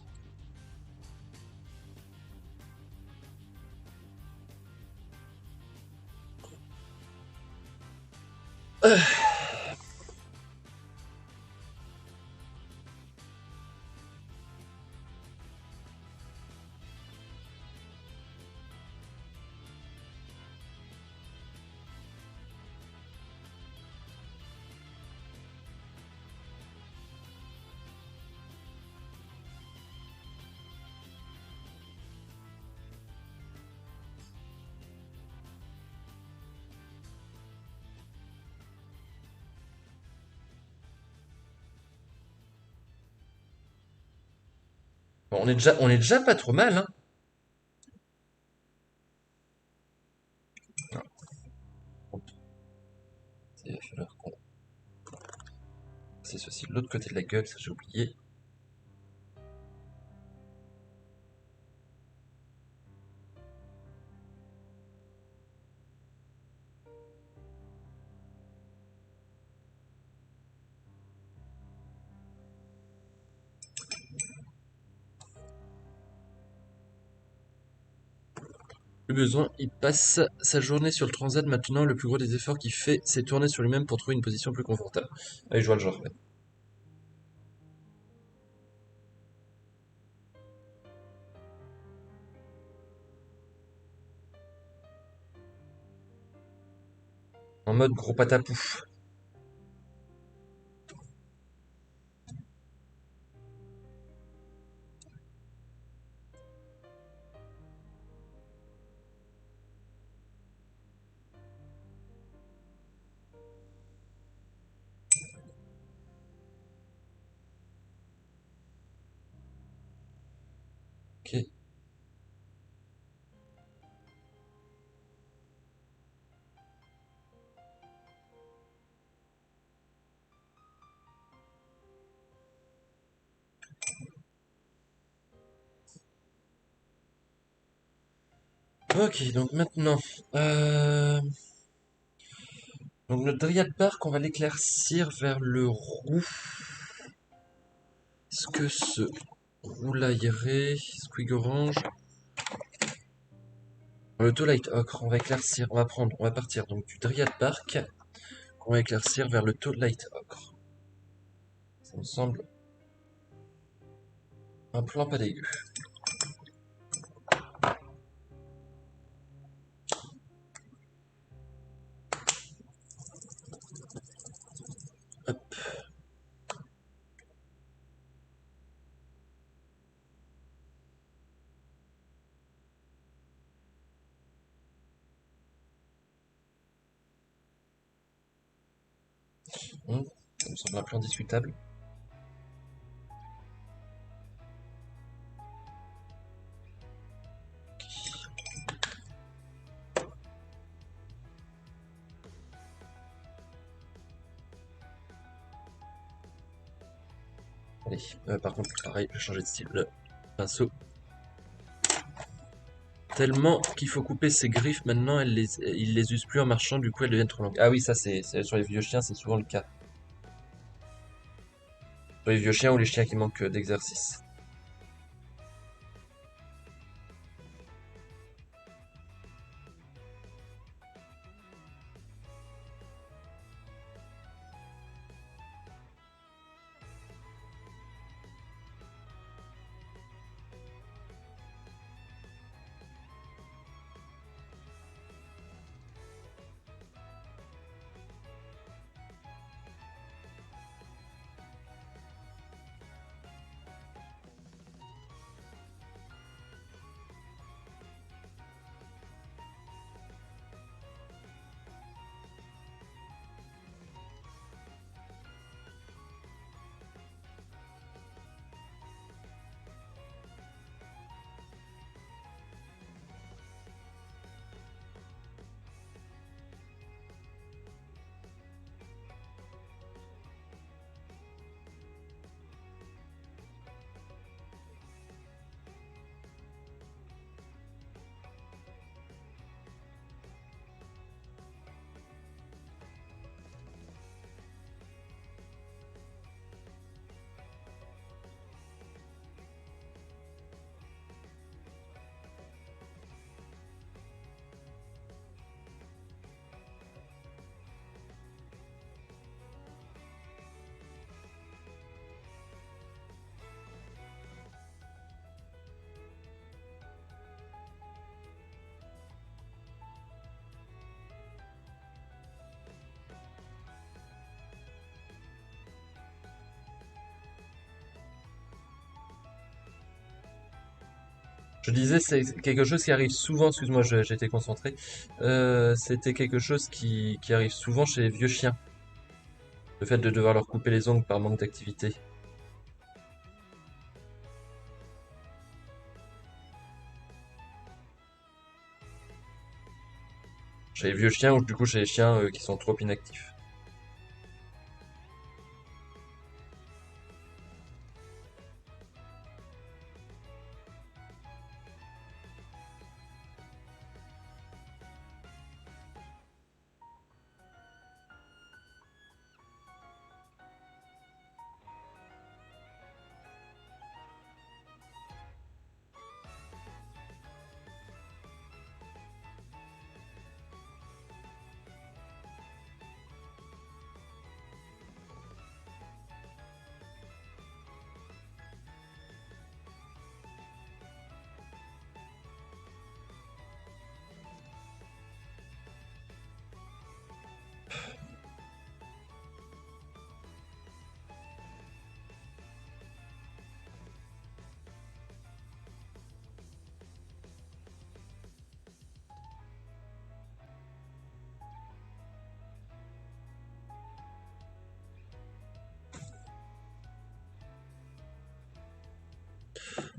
Bon, on est déjà pas trop mal, hein. Non, il va falloir qu'on. C'est ceci de l'autre côté de la gueule, ça j'ai oublié. Le besoin, il passe sa journée sur le transat maintenant. Le plus gros des efforts qu'il fait, c'est tourner sur lui-même pour trouver une position plus confortable. Allez, je vois le genre. Ouais. En mode gros patapouf. Ok. Ok, donc maintenant. euh, Donc notre Dryad Bark, on va l'éclaircir vers le roux. Est-ce que ce roux-là irait? Squig orange. Le Light Ocre, on va éclaircir, on va partir donc du Dryad Bark, qu'on va éclaircir vers le Light Ocre. Ça me semble un plan pas dégueu. Hop. Ça me semble un plan discutable. Allez, par contre, pareil, je vais changer de style. Le pinceau. Tellement qu'il faut couper ses griffes maintenant, il les use plus en marchant, du coup elles deviennent trop longues. Ah oui, ça c'est sur les vieux chiens, c'est souvent le cas. Sur les vieux chiens ou les chiens qui manquent d'exercice. Je disais, c'est quelque chose qui arrive souvent, excuse-moi, j'ai été concentré. C'était quelque chose qui arrive souvent chez les vieux chiens. Le fait de devoir leur couper les ongles par manque d'activité. Chez les vieux chiens ou du coup chez les chiens qui sont trop inactifs.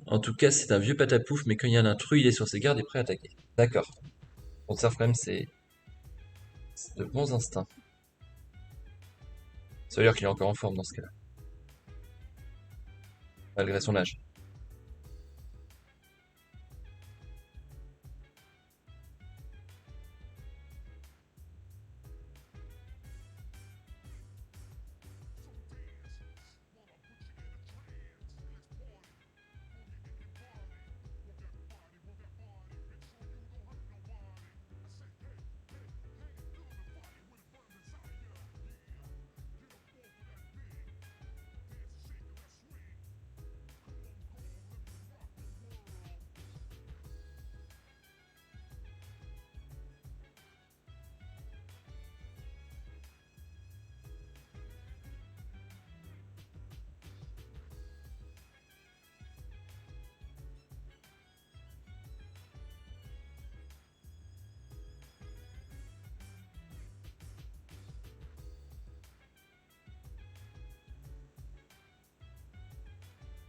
En tout cas, c'est un vieux patapouf, mais quand il y a un intrus, il est sur ses gardes et prêt à attaquer. D'accord. On conserve quand même c'est de bons instincts. Ça veut dire qu'il est encore en forme dans ce cas-là, malgré son âge.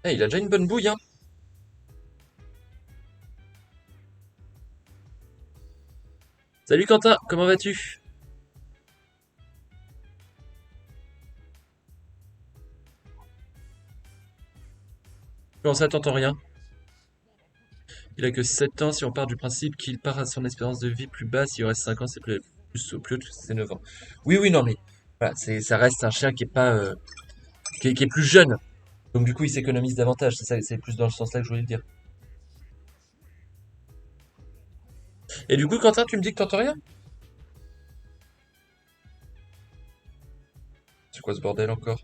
Eh, il a déjà une bonne bouille, hein. Salut Quentin, comment vas-tu? Comment ça, t'entends rien? Il a que 7 ans, si on part du principe qu'il part à son espérance de vie plus basse, il reste 5 ans, c'est plus haut, c'est 9 ans. Oui, oui, non, mais voilà, ça reste un chien qui est pas, qui est plus jeune. Donc du coup, il s'économise davantage. C'est ça, c'est plus dans le sens là que je voulais le dire. Et du coup, Quentin, tu me dis que t'entends rien? C'est quoi ce bordel encore?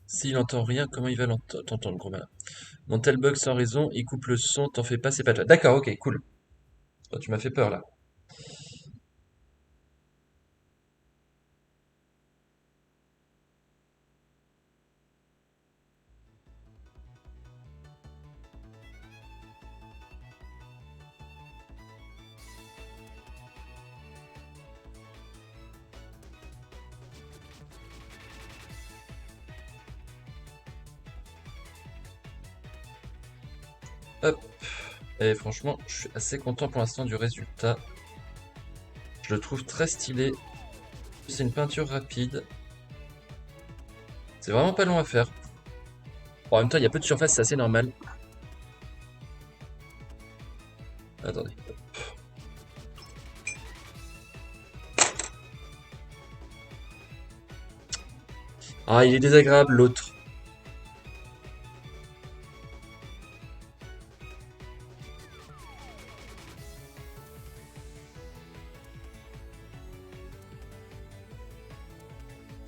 S'il entend rien, comment il va t'entendre, gros malin? Mon tel bug sans raison, il coupe le son, t'en fais pas, c'est pas toi. D'accord, ok, cool. Oh, tu m'as fait peur là. Hop. Et franchement, je suis assez content pour l'instant du résultat. Je le trouve très stylé. C'est une peinture rapide. C'est vraiment pas long à faire. Bon, en même temps, il y a peu de surface, c'est assez normal. Attendez. Ah, il est désagréable, l'autre.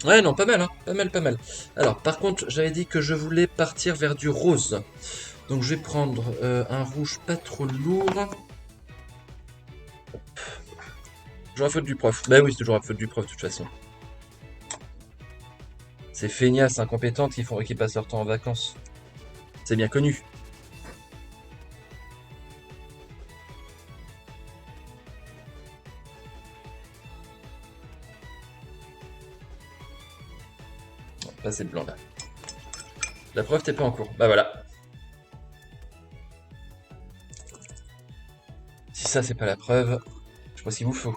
Ouais, non, pas mal, hein. Pas mal, pas mal. Alors, par contre, j'avais dit que je voulais partir vers du rose. Donc, je vais prendre un rouge pas trop lourd. Toujours la faute du prof. Bah oui, c'est toujours la faute du prof, de toute façon. C'est feignasses incompétentes qui passent leur temps en vacances. C'est bien connu. Pas c'est blanc là. La preuve, t'es pas en cours. Bah voilà. Si ça, c'est pas la preuve, je sais pas ce qu'il vous faut.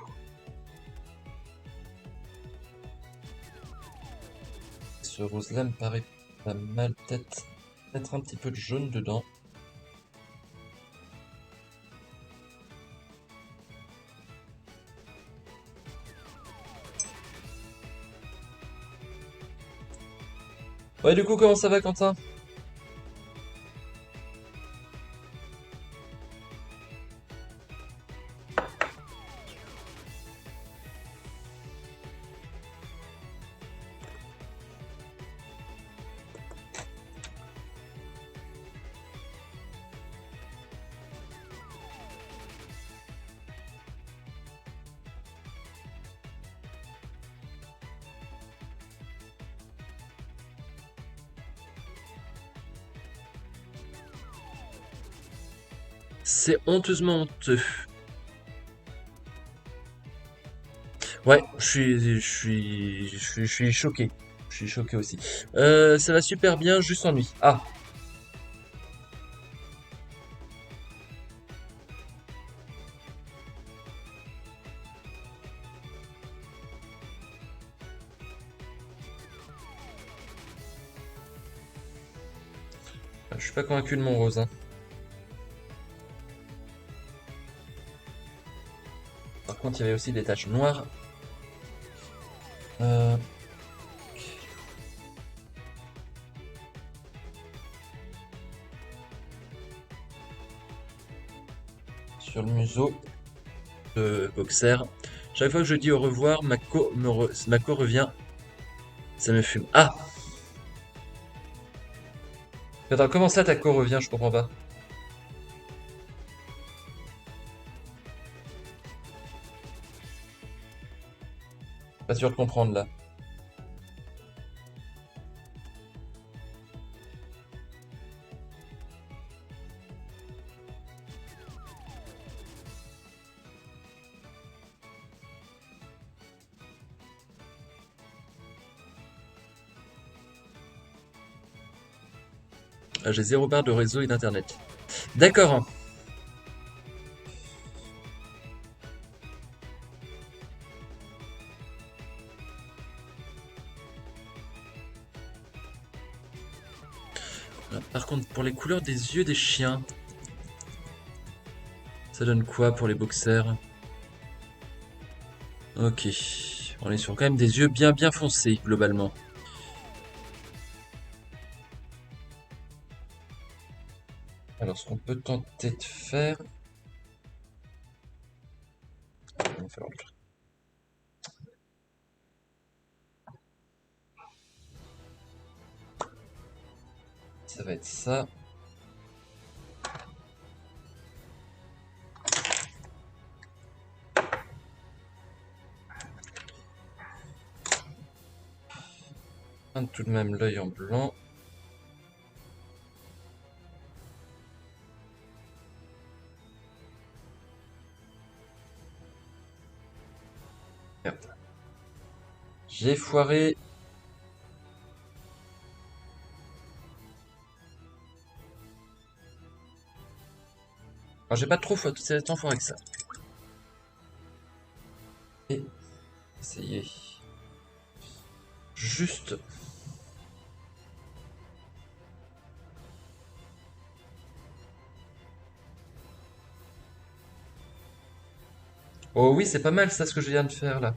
Ce rose-là me paraît pas mal. Peut-être mettre un petit peu de jaune dedans. Ouais, du coup, comment ça va, Quentin? C'est honteusement honteux. Ouais, je suis choqué. Je suis choqué aussi. Ça va super bien, juste ennui. Ah, je suis pas convaincu de mon rose, hein. Par contre, il y avait aussi des taches noires. Euh, sur le museau de boxer. Chaque fois que je dis au revoir, ma co revient. Ça me fume. Ah! Attends, comment ça ta co revient? Je comprends pas. Pas sûr de comprendre là. Ah, j'ai 0 barre de réseau et d'internet. D'accord, hein. Par contre, pour les couleurs des yeux des chiens, ça donne quoi pour les boxers? Ok. On est sur quand même des yeux bien bien foncés, globalement. Alors, ce qu'on peut tenter de faire... Il va falloir ça va être ça. Peindre tout de même l'œil en blanc. Merde. J'ai foiré. Alors, j'ai pas trop tant foiré que ça. Et essayer. Juste. Oh oui, c'est pas mal ça ce que je viens de faire là.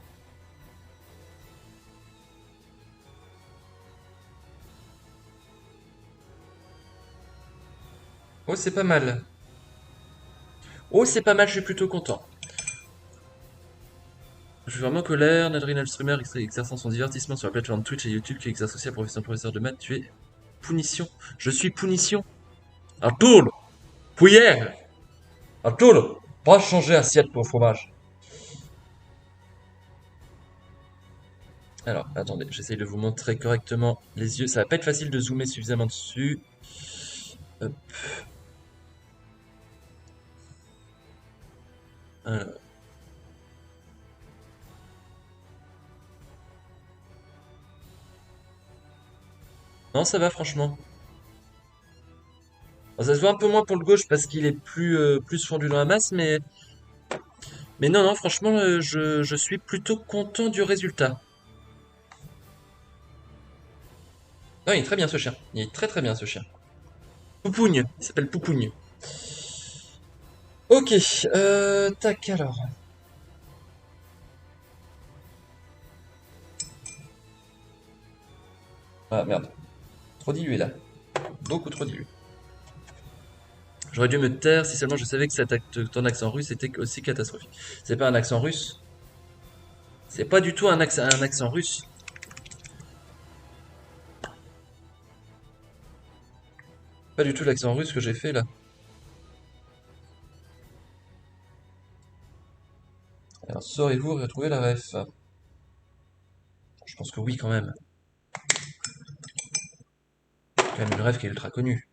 Oh, c'est pas mal. Oh, c'est pas mal, je suis plutôt content. Je suis vraiment en colère. Nadrina streamer exerçant son divertissement sur la plateforme Twitch et YouTube qui exerce aussi la profession de professeur de maths. Tu es punition. Je suis punition. Arthur! Pouillère! Arthur! Pas changer assiette pour fromage. Alors, attendez, j'essaye de vous montrer correctement les yeux. Ça va pas être facile de zoomer suffisamment dessus. Hop. Alors. Non, ça va franchement. Bon, ça se voit un peu moins pour le gauche parce qu'il est plus fondu dans la masse, mais non, non, franchement, je suis plutôt content du résultat. Non, il est très bien ce chien. Il est très très bien ce chien. Poupougne, il s'appelle Poupougne. Ok, tac alors. Ah merde, trop dilué là. Beaucoup trop dilué. J'aurais dû me taire si seulement je savais que ton accent russe était aussi catastrophique. C'est pas un accent russe. C'est pas du tout un accent russe. Pas du tout l'accent russe que j'ai fait là. Alors, saurez-vous retrouver la ref? Je pense que oui quand même. C'est quand même une ref qui est ultra connue.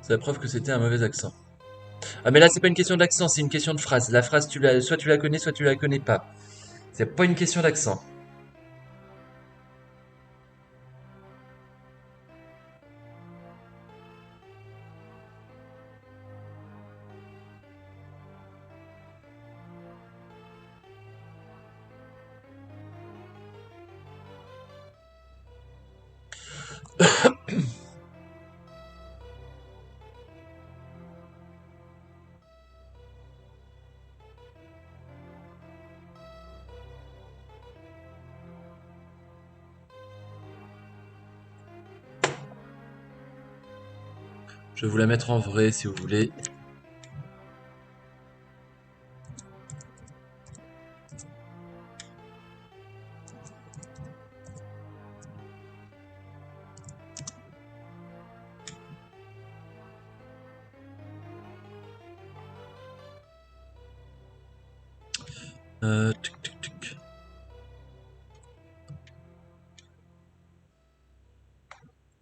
C'est la preuve que c'était un mauvais accent. Ah mais là c'est pas une question d'accent, c'est une question de phrase. La phrase soit tu la connais, soit tu la connais pas. C'est pas une question d'accent. Je vais vous la mettre en vrai si vous voulez. Tic, tic, tic.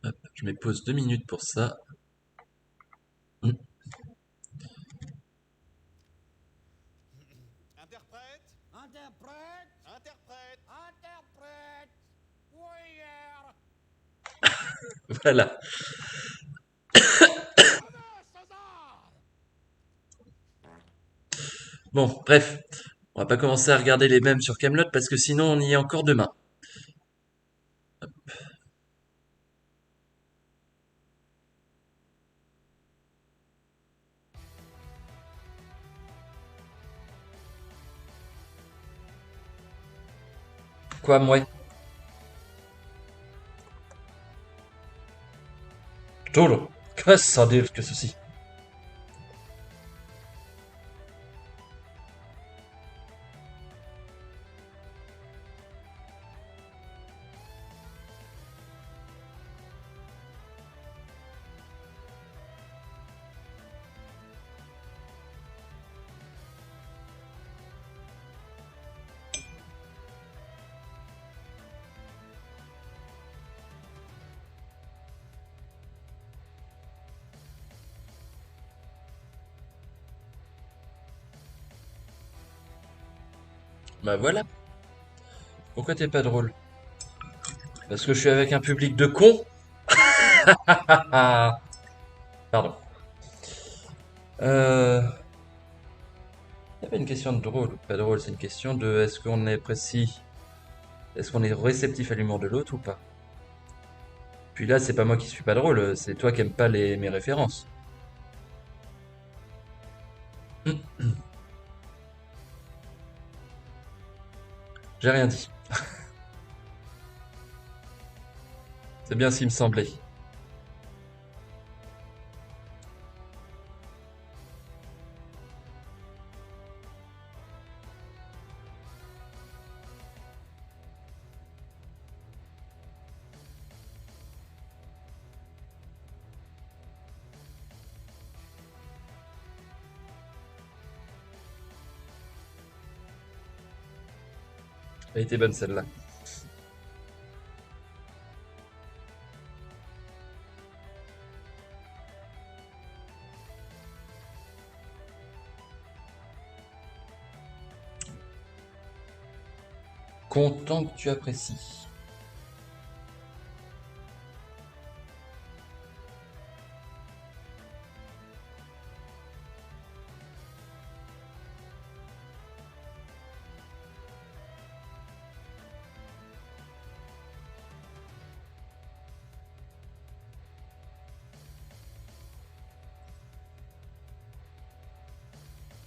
Hop, je mets pause 2 minutes pour ça. Hmm. Interprète, interprète, interprète, interprète. Warrior. Voilà. Bon, bref. On va pas commencer à regarder les mêmes sur Camelot parce que sinon on y est encore demain. Quoi, moi? Tolo. Qu'est-ce que ça veut dire que ceci? Bah voilà. Pourquoi t'es pas drôle? Parce que je suis avec un public de cons? Pardon. Euh... C'est pas une question de drôle ou pas drôle, c'est une question de est-ce qu'on est précis, est-ce qu'on est réceptif à l'humour de l'autre ou pas? Puis là, c'est pas moi qui suis pas drôle, c'est toi qui aimes pas mes références. J'ai rien dit. C'est bien ce qui me semblait. Elle était bonne celle-là. Content que tu apprécies.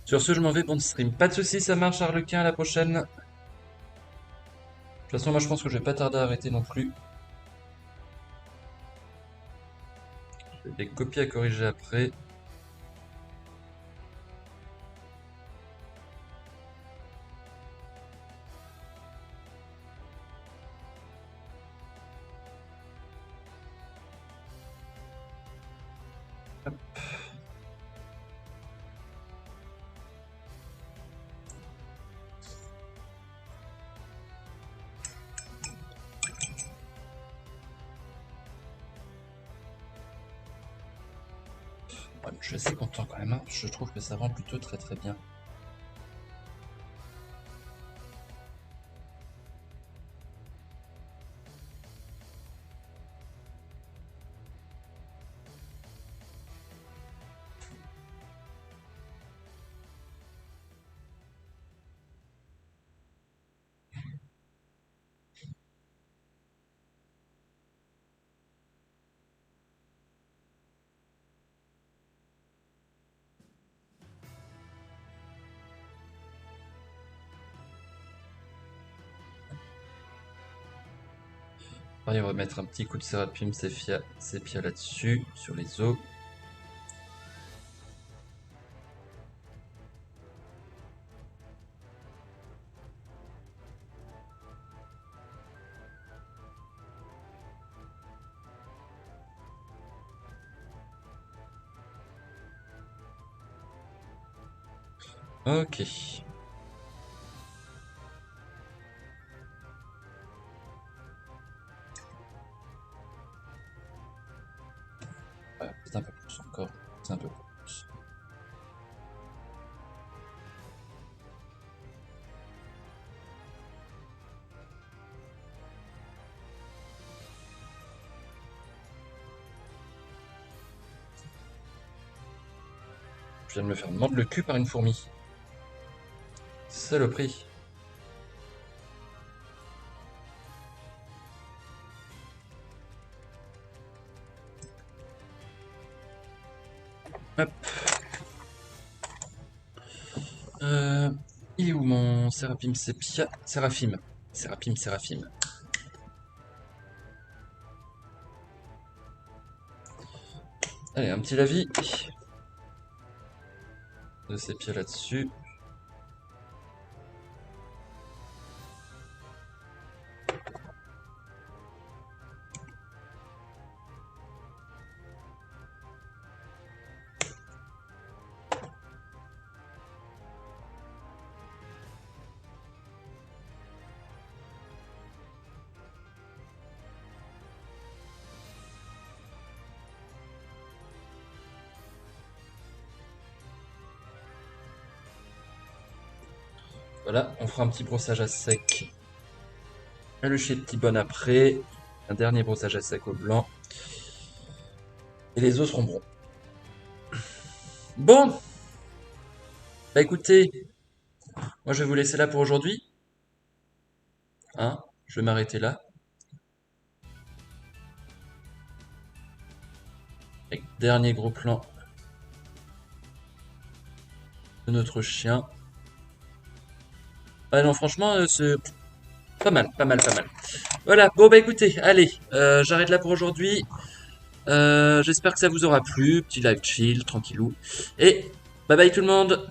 Sur ce, je m'en vais pour le stream. Pas de soucis, ça marche, Arlequin, à la prochaine. De toute façon, moi je pense que je vais pas tarder à arrêter non plus. J'ai des copies à corriger après. Ouais, je suis assez content quand même, hein. Je trouve que ça rend plutôt très très bien. Pareil, on va mettre un petit coup de Sérapim Sépia là-dessus, sur les os. Ok. Ouais, peut-être un peu plus encore. C'est un peu plus. Je viens de me faire mordre le cul par une fourmi. Saloperie. Hop. Il est où mon Sérapim Sépia? Séraphim. Séraphim. Allez, un petit lavis. De sépia là-dessus. Voilà, on fera un petit brossage à sec. Le chez petit bon après. Un dernier brossage à sec au blanc. Et les os seront bons. Bon, bah écoutez, moi je vais vous laisser là pour aujourd'hui. Hein, je vais m'arrêter là. Dernier gros plan de notre chien. Ah non, franchement, c'est pas mal, pas mal, pas mal. Voilà, bon bah écoutez, allez, j'arrête là pour aujourd'hui. J'espère que ça vous aura plu. Petit live chill, tranquillou. Et bye bye tout le monde!